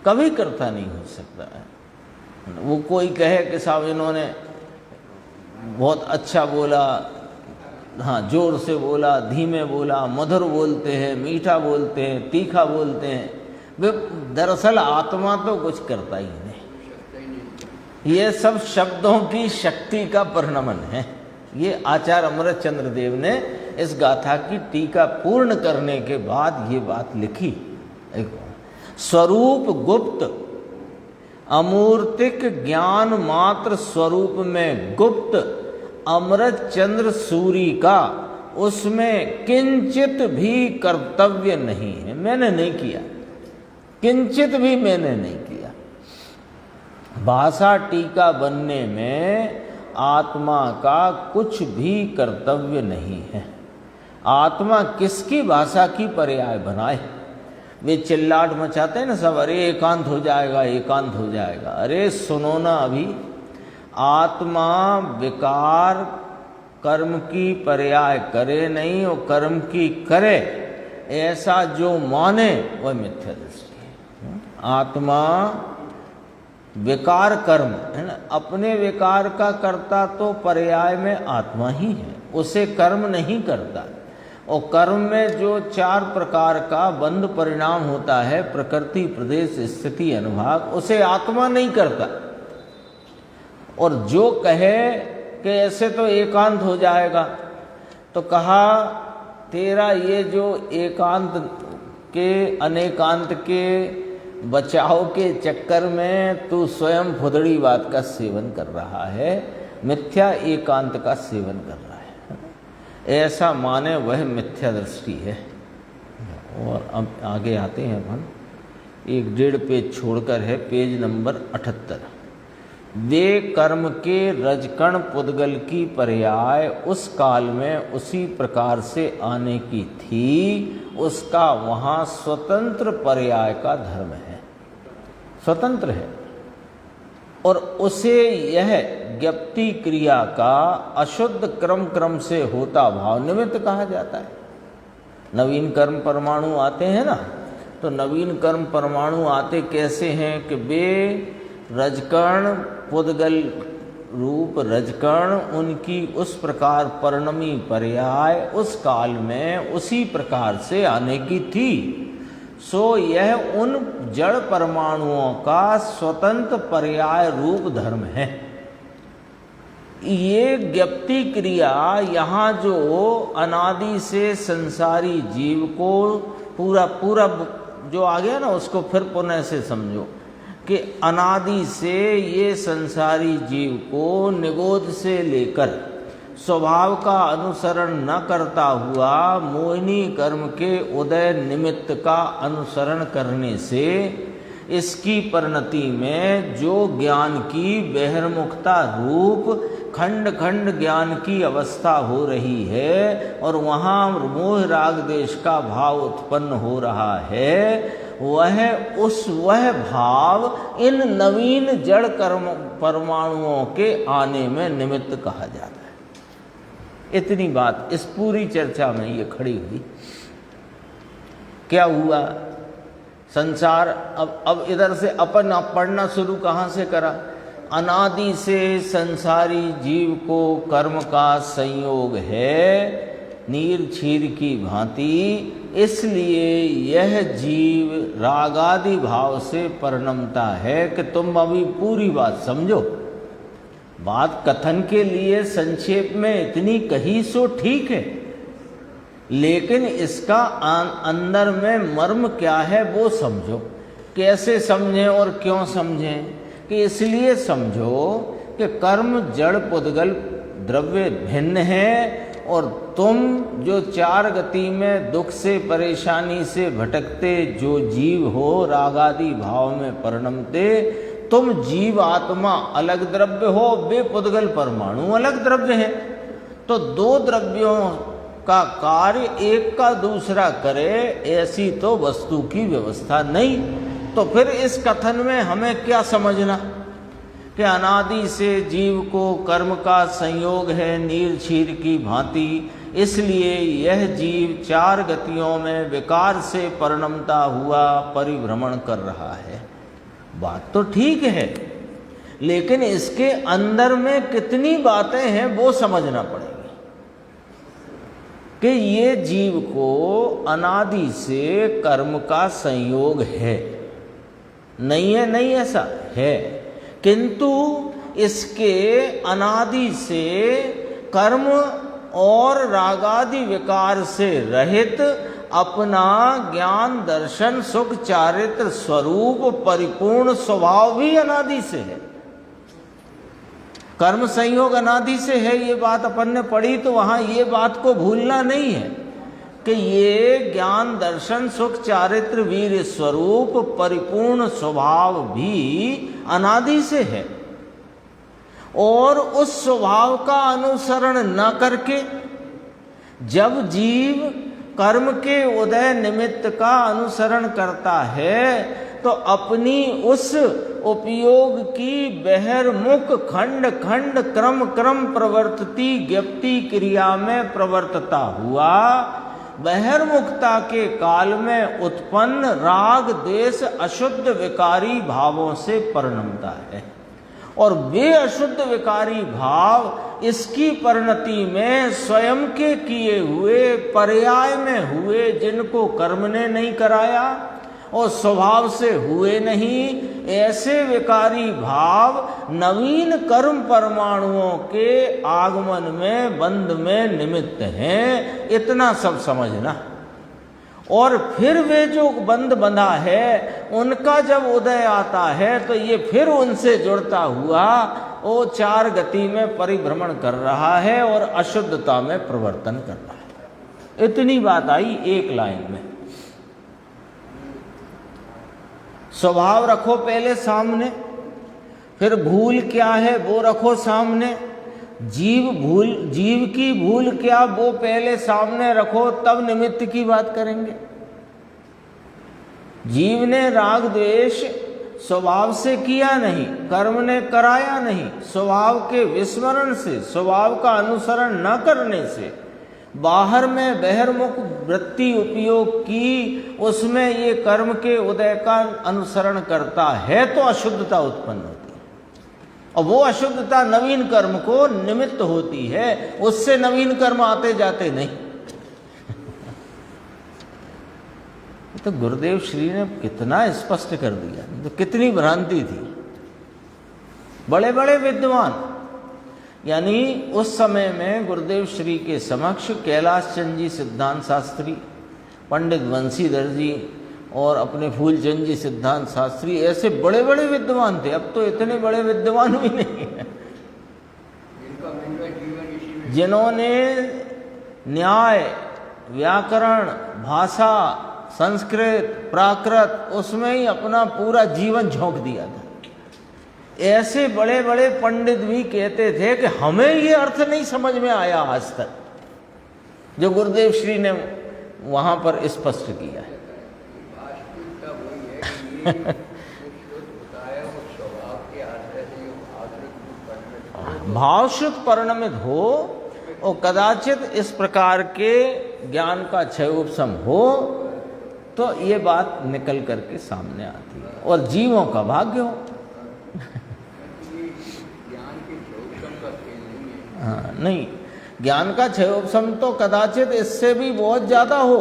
कभी कर्ता नहीं हो सकता है। वो कोई कहे कि साहब इन्होंने बहुत अच्छा बोला, हाँ जोर से बोला, धीमे बोला, मधुर बोलते हैं, मीठा बोलते हैं, तीखा बोलते हैं, वे दरअसल आत्मा तो कुछ करता ही नहीं। ये सब शब्दों की शक्ति का परिणमन है। ये आचार्य अमृतचंद्र देव ने इस गाथा की टीका पूर्ण करने के बाद ये बात लिखी। स्वरूप गुप्त अमूर्तिक ज्ञान मात्र स्वरूप में गुप्त अमृतचंद्र सूरी का उसमें किंचित भी कर्तव्य नहीं है। मैंने नहीं किया, किंचित भी मैंने नहीं किया। भाषा टीका बनने में आत्मा का कुछ भी कर्तव्य नहीं है। आत्मा किसकी भाषा की पर्याय बनाए? वे चिल्लाट मचाते हैं ना सब, अरे एकांत हो जाएगा, एकांत हो जाएगा। अरे सुनो ना, अभी आत्मा विकार कर्म की पर्याय करे नहीं और कर्म की करे ऐसा जो माने वह मिथ्या दृष्टि है। आत्मा विकार कर्म है ना, अपने विकार का कर्ता तो पर्याय में आत्मा ही है, उसे कर्म नहीं करता। और कर्म में जो 4 प्रकार का बंध परिणाम होता है, प्रकृति, प्रदेश, स्थिति, अनुभाग, उसे आत्मा नहीं करता। और जो कहे कि ऐसे तो एकांत हो जाएगा, तो कहा तेरा ये जो एकांत के अनेकांत के बचाव के चक्कर में तू स्वयं फुदड़ी बात का सेवन कर रहा है, मिथ्या एकांत का सेवन कर रहा है, ऐसा माने वह मिथ्या दृष्टि है। और अब आगे आते हैं अपन, 1.5 पेज छोड़कर है पेज नंबर 78। वे कर्म के रजकण पुद्गल की पर्याय उस काल में उसी प्रकार से आने की थी, उसका वहाँ स्वतंत्र पर्याय का धर्म है, स्वतंत्र है। और उसे यह ज्ञप्ति क्रिया का अशुद्ध क्रम से होता भाव निमित्त कहा जाता है। नवीन कर्म परमाणु आते हैं ना, तो नवीन कर्म परमाणु आते कैसे हैं कि वे रजकण पुद्गल रूप रजकण उनकी उस प्रकार परिणमी पर्याय उस काल में उसी प्रकार से आने की थी। सो यह उन जड़ परमाणुओं का स्वतंत्र पर्याय रूप धर्म है। ये ज्ञप्ति क्रिया यहाँ जो अनादि से संसारी जीव को पूरा जो आ गया ना, उसको फिर पुनः से समझो कि अनादि से ये संसारी जीव को निगोद से लेकर स्वभाव का अनुसरण न करता हुआ मोहिनी कर्म के उदय निमित्त का अनुसरण करने से इसकी परिणति में जो ज्ञान की बहिर्मुखता रूप खंड खंड ज्ञान की अवस्था हो रही है और वहाँ मोह राग देश का भाव उत्पन्न हो रहा है, वह भाव इन नवीन जड़ कर्म परमाणुओं के आने में निमित्त कहा जाता है। इतनी बात इस पूरी चर्चा में ये खड़ी हुई। क्या हुआ? संसार अब इधर से अपन पढ़ना शुरू कहाँ से करा? अनादि से संसारी जीव को कर्म का संयोग है नीर क्षीर की भांति, इसलिए यह जीव रागादि भाव से परिणमता है। कि तुम अभी पूरी बात समझो, बात कथन के लिए संक्षेप में इतनी कही सो ठीक है, लेकिन इसका अंदर में मर्म क्या है वो समझो। कैसे समझें और क्यों समझें? कि इसलिए समझो कि कर्म जड़ पुद्गल द्रव्य भिन्न है और तुम जो 4 गति में दुख से परेशानी से भटकते जो जीव हो रागादि भाव में परिणमते, तुम जीव आत्मा अलग द्रव्य हो, वे पुद्गल परमाणु अलग द्रव्य हैं। तो 2 द्रव्यों का कार्य एक का दूसरा करे ऐसी तो वस्तु की व्यवस्था नहीं। तो फिर इस कथन में हमें क्या समझना कि अनादि से जीव को कर्म का संयोग है नीर क्षीर की भांति, इसलिए यह जीव चार गतियों में विकार से परिणमता हुआ परिभ्रमण कर रहा है। बात तो ठीक है, लेकिन इसके अंदर में कितनी बातें हैं वो समझना पड़ेगी कि ये जीव को अनादि से कर्म का संयोग है, नहीं है, नहीं ऐसा है, किंतु इसके अनादि से कर्म और रागादि विकार से रहित अपना ज्ञान दर्शन सुख चारित्र स्वरूप परिपूर्ण स्वभाव भी अनादि से है। कर्म संयोग अनादि से है, ये बात अपन ने पढ़ी, तो वहां ये बात को भूलना नहीं है कि ये ज्ञान दर्शन सुख चारित्र वीर स्वरूप परिपूर्ण स्वभाव भी अनादि से है। और उस स्वभाव का अनुसरण न करके जब जीव कर्म के उदय निमित्त का अनुसरण करता है तो अपनी उस उपयोग की बहिर्मुख खंड खंड क्रम क्रम प्रवर्तती ज्ञप्ति क्रिया में प्रवर्तता हुआ बहिर्मुखता के काल में उत्पन्न राग द्वेष अशुद्ध विकारी भावों से परिणमता है। और वे अशुद्ध विकारी भाव इसकी परिणति में स्वयं के किए हुए पर्याय में हुए, जिनको कर्म ने नहीं कराया और स्वभाव से हुए नहीं, ऐसे विकारी भाव नवीन कर्म परमाणुओं के आगमन में बंध में निमित्त हैं। इतना सब समझना। और फिर वे जो बंध बंधा है उनका जब उदय आता है तो ये फिर उनसे जुड़ता हुआ वो चार गति में परिभ्रमण कर रहा है और अशुद्धता में प्रवर्तन कर रहा है। इतनी बात आई एक लाइन में। स्वभाव रखो पहले सामने, फिर भूल क्या है वो रखो सामने, जीव की भूल क्या वो पहले सामने रखो, तब निमित्त की बात करेंगे। जीव ने राग द्वेष स्वभाव से किया नहीं, कर्म ने कराया नहीं, स्वभाव के विस्मरण से, स्वभाव का अनुसरण न करने से बाहर में बहिर्मुख वृत्ति उपयोग की, उसमें ये कर्म के उदय का अनुसरण करता है तो अशुद्धता उत्पन्न होती है। और वो अशुद्धता नवीन कर्म को निमित्त होती है, उससे नवीन कर्म आते जाते नहीं। तो गुरुदेव श्री ने कितना स्पष्ट कर दिया, तो कितनी भ्रांति थी। बड़े बड़े विद्वान, यानी उस समय में गुरुदेव श्री के समक्ष कैलाश चंद जी सिद्धांत शास्त्री, पंडित बंशीधर जी और अपने फूलचंद जी सिद्धांत शास्त्री, ऐसे बड़े बड़े विद्वान थे। अब तो इतने बड़े विद्वान भी नहीं है, जिन्होंने न्याय, व्याकरण, भाषा, संस्कृत, प्राकृत, उसमें ही अपना पूरा जीवन झोंक दिया था। ऐसे बड़े बड़े पंडित भी कहते थे कि हमें ये अर्थ नहीं समझ में आया आज तक, जो गुरुदेव श्री ने वहां पर स्पष्ट किया है। भावशुद्ध परिणमित हो और कदाचित इस प्रकार के ज्ञान का क्षय उपशम हो तो ये बात निकल करके सामने आती है और जीवों का भाग्य हो। हाँ, नहीं, ज्ञान का क्षय उपशम तो कदाचित इससे भी बहुत ज्यादा हो।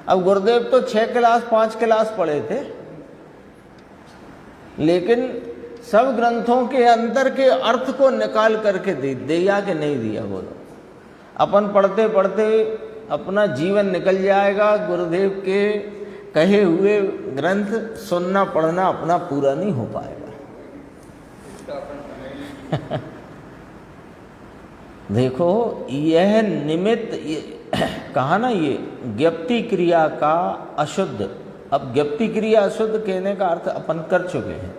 अब गुरुदेव तो 6 क्लास 5 क्लास पढ़े थे, लेकिन सब ग्रंथों के अंदर के अर्थ को निकाल करके दिया कि नहीं दिया, बोलो। अपन पढ़ते पढ़ते अपना जीवन निकल जाएगा, गुरुदेव के कहे हुए ग्रंथ सुनना पढ़ना अपना पूरा नहीं हो पाएगा। देखो, यह निमित्त कहा ना, ये ज्ञप्ति क्रिया का अशुद्ध। अब ज्ञप्ति क्रिया अशुद्ध कहने का अर्थ अपन कर चुके हैं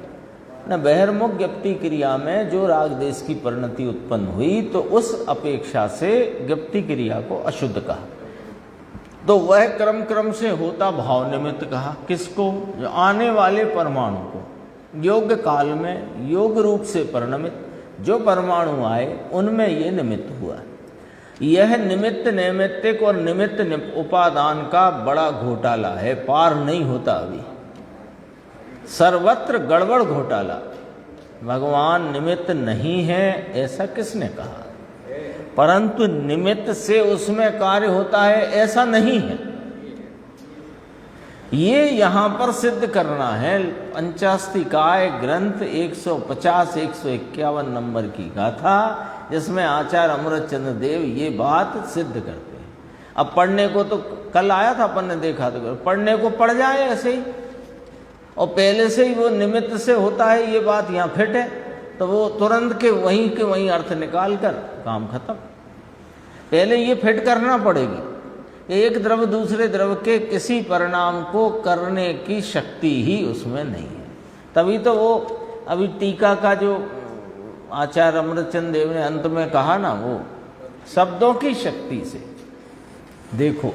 न। बहिर्मुख ज्ञप्ति क्रिया में जो राग देश की परिणति उत्पन्न हुई तो उस अपेक्षा से ज्ञप्ति क्रिया को अशुद्ध कहा। तो वह क्रम क्रम से होता भाव निमित्त कहा। किसको? जो आने वाले परमाणु को योग्य काल में योग रूप से परिणमित जो परमाणु आए उनमें ये निमित्त हुआ। यह निमित्त नैमित्तिक और निमित्त उपादान का बड़ा घोटाला है, पार नहीं होता अभी, सर्वत्र गड़बड़ घोटाला। भगवान निमित्त नहीं है ऐसा किसने कहा? परंतु निमित्त से उसमें कार्य होता है ऐसा नहीं है। ये यहां पर सिद्ध करना है। पंचास्तिकाय ग्रंथ 150-151 नंबर की गाथा, जिसमें आचार्य अमृतचंद्र देव ये बात सिद्ध करते हैं। अब पढ़ने को तो कल आया था, अपन ने देखा तो पढ़ने को पढ़ जाए ऐसे ही, और पहले से ही वो निमित्त से होता है ये बात यहाँ फिट है, तो वो तुरंत के वहीं अर्थ निकाल कर काम खत्म। पहले ये फिट करना पड़ेगी, एक द्रव दूसरे द्रव के किसी परिणाम को करने की शक्ति ही उसमें नहीं है। तभी तो वो अभी टीका का जो आचार्य अमृतचंद्र देव ने अंत में कहा ना, वो शब्दों की शक्ति से देखो,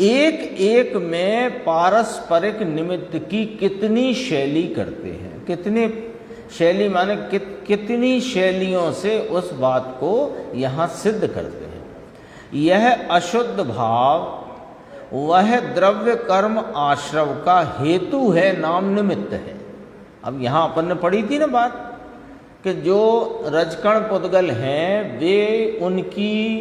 एक एक में पारस्परिक निमित्त की कितनी शैली करते हैं, कितनी शैली माने कितनी शैलियों से उस बात को यहाँ सिद्ध करते हैं। यह अशुद्ध भाव वह द्रव्य कर्म आश्रव का हेतु है, नाम निमित्त है। अब यहाँ अपन ने पढ़ी थी ना बात कि जो रजकण पुद्गल हैं वे उनकी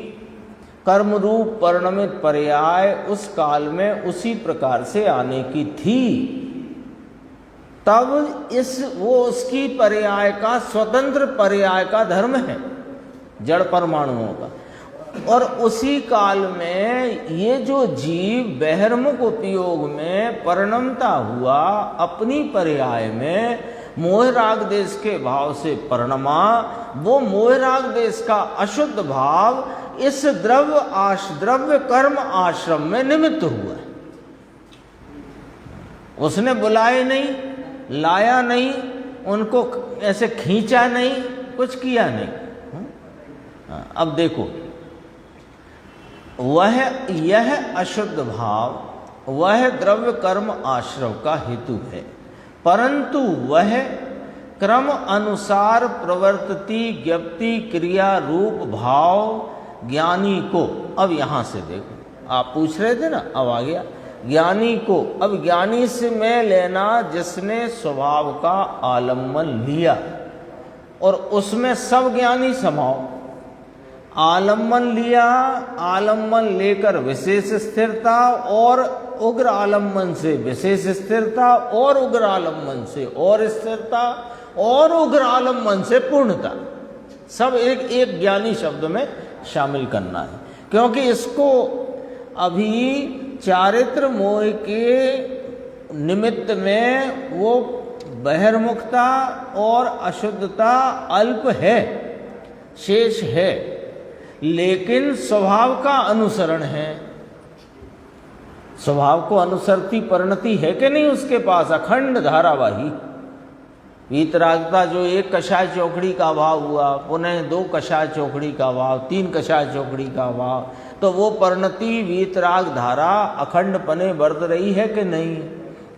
कर्म रूप परिणमित पर्याय उस काल में उसी प्रकार से आने की थी, तब वो उसकी पर्याय का स्वतंत्र पर्याय का धर्म है जड़ परमाणुओं का। और उसी काल में ये जो जीव बहिर्मुख उपयोग में परिणमता हुआ, अपनी पर्याय में मोह राग देश के भाव से परिणमा, वो मोह राग देश का अशुद्ध भाव इस द्रव्य कर्म आश्रम में निमित्त हुआ। उसने बुलाए नहीं, लाया नहीं, उनको ऐसे खींचा नहीं, कुछ किया नहीं। अब देखो, यह अशुद्ध भाव वह द्रव्य कर्म आश्रव का हेतु है, परंतु वह क्रम अनुसार प्रवर्तती ज्ञप्ति क्रिया रूप भाव ज्ञानी को, अब यहां से देखो, आप पूछ रहे थे ना, अब आ गया ज्ञानी को। अब ज्ञानी से मैं लेना जिसने स्वभाव का आलम्बन लिया, और उसमें सब ज्ञानी समाओ। आलम्बन लिया, आलम्बन लेकर विशेष स्थिरता, और उग्र आलम्बन से विशेष स्थिरता, और उग्र आलम्बन से और स्थिरता, और उग्र आलम्बन से पूर्णता, सब एक एक ज्ञानी शब्द में शामिल करना है। क्योंकि इसको अभी चारित्र मोह के निमित्त में वो बहिर्मुखता और अशुद्धता अल्प है, शेष है, लेकिन स्वभाव का अनुसरण है। स्वभाव को अनुसरती परिणति है कि नहीं उसके पास, अखंड धारावाही। वीतरागता जो एक कषाय चौकड़ी का भाव हुआ, पुनः 2 कषाय चौकड़ी का भाव, 3 कषाय चौकड़ी का भाव, तो वो परिणति वीतराग धारा अखंड पने बरत रही है कि नहीं,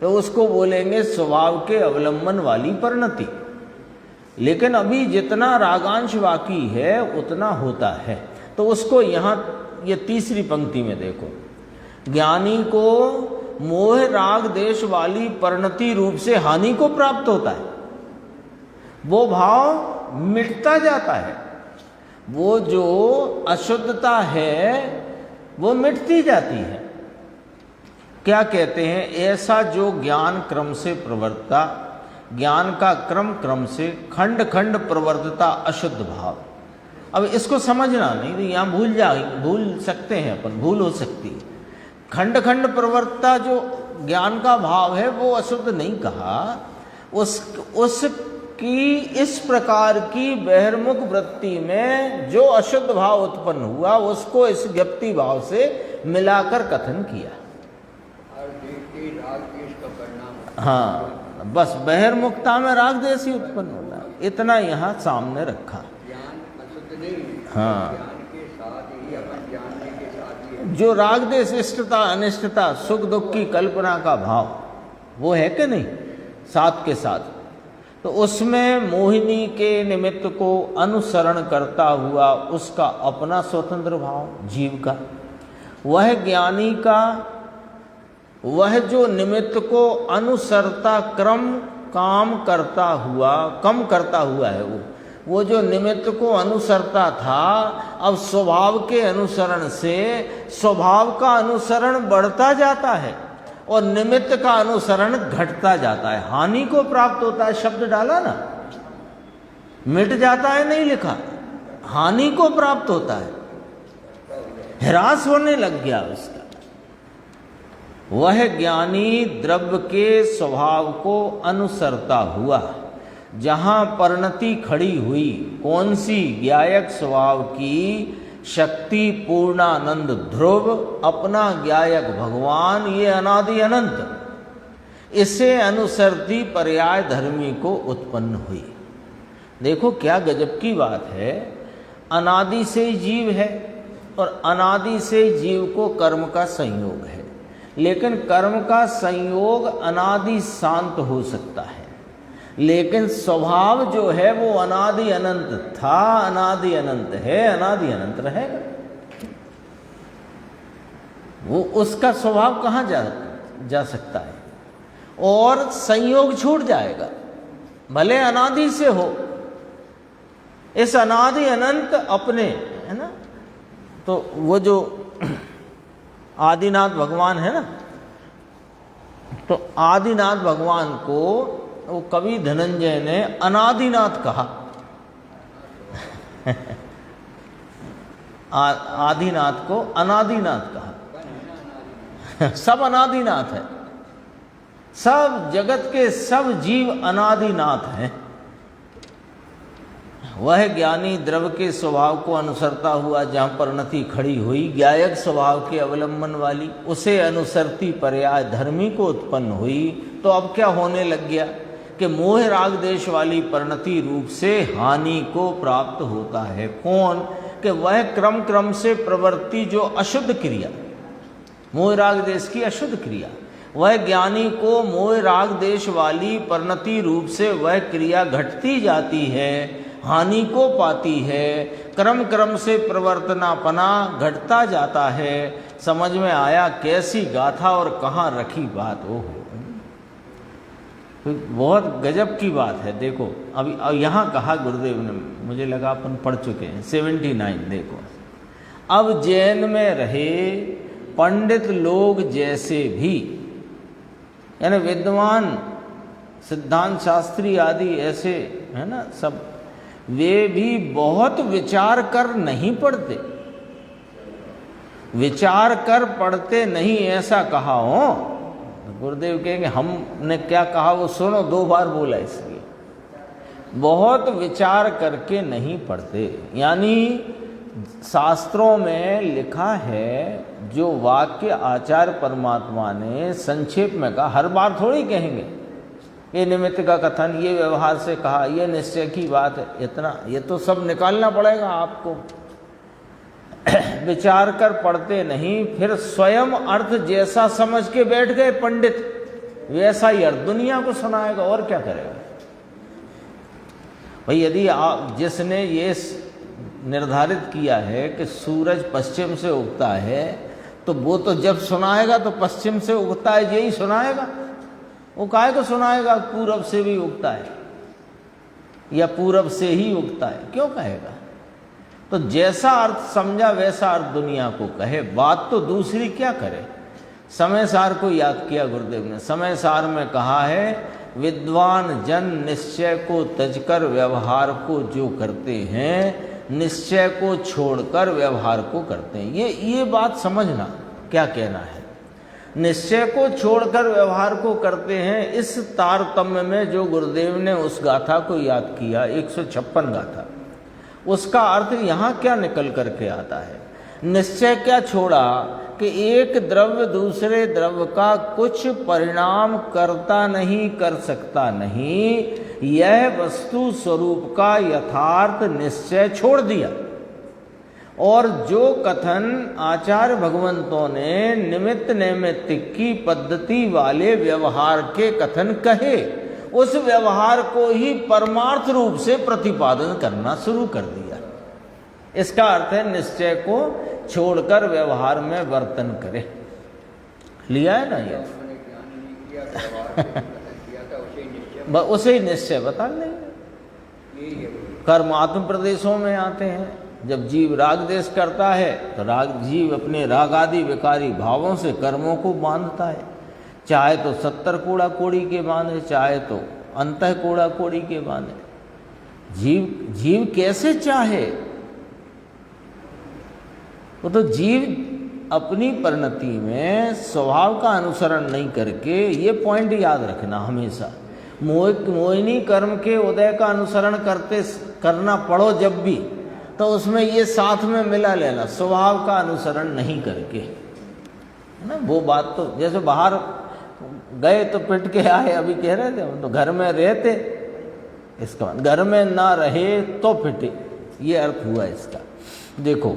तो उसको बोलेंगे स्वभाव के अवलंबन वाली परिणति। लेकिन अभी जितना रागांश बाकी है उतना होता है, तो उसको यहाँ ये तीसरी पंक्ति में देखो, ज्ञानी को मोह राग देश वाली परिणति रूप से हानि को प्राप्त होता है, वो भाव मिटता जाता है, वो जो अशुद्धता है वो मिटती जाती है। क्या कहते हैं, ऐसा जो ज्ञान क्रम से प्रवर्तता, ज्ञान का क्रम क्रम से खंड खंड प्रवर्तता अशुद्ध भाव। अब इसको समझना नहीं तो यहाँ भूल सकते हैं अपन, भूल हो सकती है। खंड खंड प्रवर्तता जो ज्ञान का भाव है वो अशुद्ध नहीं कहा, उसकी इस प्रकार की बहिर्मुख वृत्ति में जो अशुद्ध भाव उत्पन्न हुआ उसको इस ज्ञप्ति भाव से मिलाकर कथन किया। हाँ, बस बहिर्मुखता में राग देश ही उत्पन्न होता है, इतना यहाँ सामने रखा। हाँ, जो राग देश इष्टता अनिष्टता सुख दुख की कल्पना का भाव वो है कि नहीं साथ के साथ, तो उसमें मोहिनी के निमित्त को अनुसरण करता हुआ उसका अपना स्वतंत्र भाव जीव का, वह ज्ञानी का वह जो निमित्त को अनुसरता क्रम काम करता हुआ कम करता हुआ है, वो जो निमित्त को अनुसरता था अब स्वभाव के अनुसरण से स्वभाव का अनुसरण बढ़ता जाता है और निमित्त का अनुसरण घटता जाता है, हानि को प्राप्त होता है। शब्द डाला ना, मिट जाता है नहीं लिखा, हानि को प्राप्त होता है, ह्रास होने लग गया उसका। वह ज्ञानी द्रव्य के स्वभाव को अनुसरता हुआ जहां परिणति खड़ी हुई, कौन सी? ज्ञायक स्वभाव की शक्ति पूर्णानंद ध्रुव अपना ज्ञायक भगवान, ये अनादि अनंत, इसे अनुसरती पर्याय धर्मी को उत्पन्न हुई। देखो क्या गजब की बात है, अनादि से जीव है और अनादि से जीव को कर्म का संयोग है, लेकिन कर्म का संयोग अनादि शांत हो सकता है, लेकिन स्वभाव जो है वो अनादि अनंत था, अनादि अनंत है, अनादि अनंत रहेगा। वो उसका स्वभाव कहाँ जा सकता है, और संयोग छूट जाएगा भले अनादि से हो। इस अनादि अनंत अपने है ना, तो वो जो आदिनाथ भगवान है ना, तो आदिनाथ भगवान को वो कवि धनंजय ने अनादिनाथ कहा। आदिनाथ को अनादिनाथ कहा। सब अनादिनाथ है, सब जगत के सब जीव अनादिनाथ हैं। वह ज्ञानी द्रव्य के स्वभाव को अनुसरता हुआ जहाँ परिणति खड़ी हुई, ज्ञायक स्वभाव के अवलंबन वाली, उसे अनुसरती पर्याय धर्मी को उत्पन्न हुई। तो अब क्या होने लग गया कि मोह राग देश वाली परिणति रूप से हानि को प्राप्त होता है। कौन? कि वह क्रम क्रम से प्रवृत्ति जो अशुद्ध क्रिया, मोह राग देश की अशुद्ध क्रिया, वह ज्ञानी को मोह राग देश वाली परिणति रूप से वह क्रिया घटती जाती है, हानि को पाती है, क्रम क्रम से प्रवर्तनापना घटता जाता है। समझ में आया कैसी गाथा और कहाँ रखी बात हो। तो बहुत गजब की बात है। देखो अभी यहाँ कहा गुरुदेव ने, मुझे लगा अपन पढ़ चुके हैं 79। देखो, अब जैन में रहे पंडित लोग जैसे भी, यानी विद्वान सिद्धांत शास्त्री आदि ऐसे है ना सब, वे भी बहुत विचार कर नहीं पढ़ते, विचार कर पढ़ते नहीं, ऐसा कहा हो। गुरुदेव कहेंगे हमने क्या कहा वो सुनो, 2 बार बोला इसलिए। बहुत विचार करके नहीं पढ़ते, यानी शास्त्रों में लिखा है जो वाक्य आचार्य परमात्मा ने संक्षेप में कहा, हर बार थोड़ी कहेंगे ये निमित्त का कथन, ये व्यवहार से कहा, ये निश्चय की बात है, इतना ये तो सब निकालना पड़ेगा आपको। विचार कर पढ़ते नहीं, फिर स्वयं अर्थ जैसा समझ के बैठ गए पंडित, वैसा ही अर्थ दुनिया को सुनाएगा, और क्या करेगा भाई। यदि आप, जिसने ये निर्धारित किया है कि सूरज पश्चिम से उगता है, तो वो तो जब सुनाएगा तो पश्चिम से उगता है यही सुनाएगा। वो काहे को सुनाएगा पूरब से भी उगता है या पूरब से ही उगता है, क्यों कहेगा। तो जैसा अर्थ समझा वैसा अर्थ दुनिया को कहे, बात तो दूसरी क्या करे। समय सार को याद किया गुरुदेव ने, समय सार में कहा है, विद्वान जन निश्चय को तजकर व्यवहार को जो करते हैं, निश्चय को छोड़कर व्यवहार को करते हैं। ये बात समझना क्या कहना है। निश्चय को छोड़कर व्यवहार को करते हैं, इस तारतम्य में जो गुरुदेव ने उस गाथा को याद किया, 156 गाथा, उसका अर्थ यहाँ क्या निकल करके आता है। निश्चय क्या छोड़ा कि एक द्रव्य दूसरे द्रव्य का कुछ परिणाम करता नहीं, कर सकता नहीं, यह वस्तु स्वरूप का यथार्थ निश्चय छोड़ दिया और जो कथन आचार्य भगवंतों ने निमित्त नैमित्तिक की पद्धति वाले व्यवहार के कथन कहे, उस व्यवहार को ही परमार्थ रूप से प्रतिपादन करना शुरू कर दिया। इसका अर्थ है निश्चय को छोड़कर व्यवहार में वर्तन करे। लिया है ना ये? उसे ही निश्चय बता लेंगे। कर्म आत्म प्रदेशों में आते हैं। जब जीव राग देश करता है तो जीव अपने राग आदि विकारी भावों से कर्मों को बांधता है, चाहे तो 70 कूड़ा कोड़ी के बांधे, चाहे तो अंतः कूड़ा कोड़ी के बांधे। जीव कैसे चाहे? वो तो जीव अपनी परिणति में स्वभाव का अनुसरण नहीं करके, ये पॉइंट याद रखना हमेशा, मोहिनी कर्म के उदय का अनुसरण करना पड़ो जब भी, तो उसमें ये साथ में मिला लेना, स्वभाव का अनुसरण नहीं करके, है ना। वो बात तो जैसे बाहर गए तो पिट के आए, अभी कह रहे थे, तो घर में रहते, इसका मतलब घर में ना रहे तो पिटे, ये अर्थ हुआ इसका। देखो,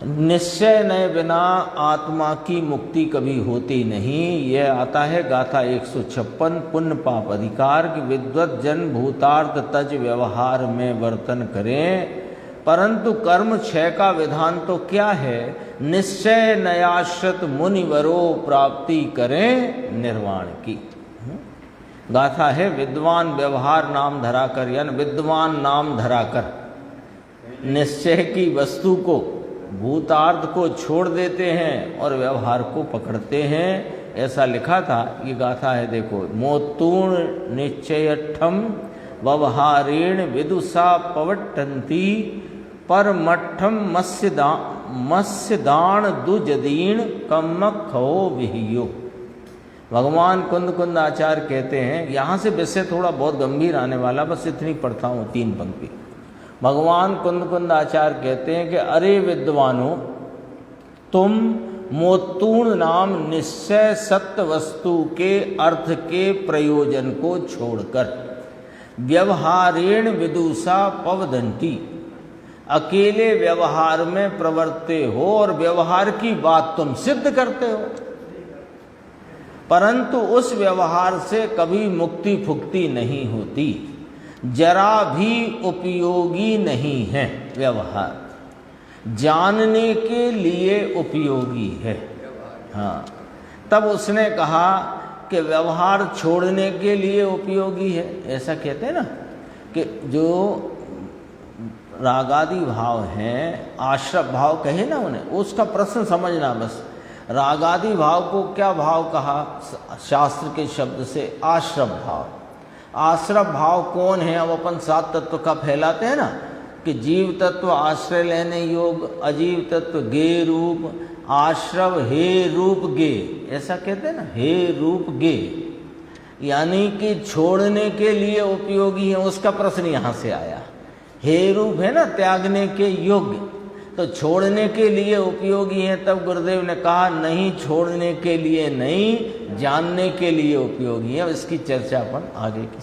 निश्चय नए बिना आत्मा की मुक्ति कभी होती नहीं। यह आता है गाथा 156 पुण्य पाप अधिकार की विद्वत जन भूतार्थ तज व्यवहार में वर्तन करें, परंतु कर्म क्षय का विधान तो क्या है? निश्चय नयाश्रित मुनिवरो प्राप्ति करें निर्वाण की। गाथा है विद्वान व्यवहार नाम धराकर, यानी विद्वान नाम धराकर निश्चय की वस्तु को, भूतार्थ को छोड़ देते हैं और व्यवहार को पकड़ते हैं। ऐसा लिखा था, ये गाथा है, देखो। मोतूर्ण निश्चयठम व्यवहारेण विदुषा पवट्टन्ति परमठम मत्स्यदान दुजदीन कम्मखो विहियो। भगवान कुंद आचार्य कहते हैं, यहाँ से विषय थोड़ा बहुत गंभीर आने वाला, बस इतनी पढ़ता हूँ 3 पंक्ति। भगवान कुंद आचार्य कहते हैं कि अरे विद्वानों, तुम मोतूर्ण नाम निश्चय सत्य वस्तु के अर्थ के प्रयोजन को छोड़कर व्यवहारेण विदुषा पवदंती, अकेले व्यवहार में प्रवर्ते हो और व्यवहार की बात तुम सिद्ध करते हो, परंतु उस व्यवहार से कभी मुक्ति फुक्ति नहीं होती, जरा भी उपयोगी नहीं है। व्यवहार जानने के लिए उपयोगी है। हाँ, तब उसने कहा कि व्यवहार छोड़ने के लिए उपयोगी है। ऐसा कहते हैं ना कि जो रागादि भाव हैं, आश्रव भाव कहे ना उन्हें, उसका प्रश्न समझना बस। रागादि भाव को क्या भाव कहा? शास्त्र के शब्द से आश्रव भाव। आश्रव भाव कौन है? अब अपन 7 तत्व का फैलाते हैं ना, कि जीव तत्व आश्रय लेने योग, अजीव तत्व गे रूप, आश्रव हे रूप गे, ऐसा कहते हैं ना, हे रूप गे, यानी कि छोड़ने के लिए उपयोगी है। उसका प्रश्न यहाँ से आया। हे रूप है ना, त्यागने के योग्य, तो छोड़ने के लिए उपयोगी है। तब गुरुदेव ने कहा नहीं, छोड़ने के लिए नहीं, जानने के लिए उपयोगी है। इसकी चर्चा अपन आगे की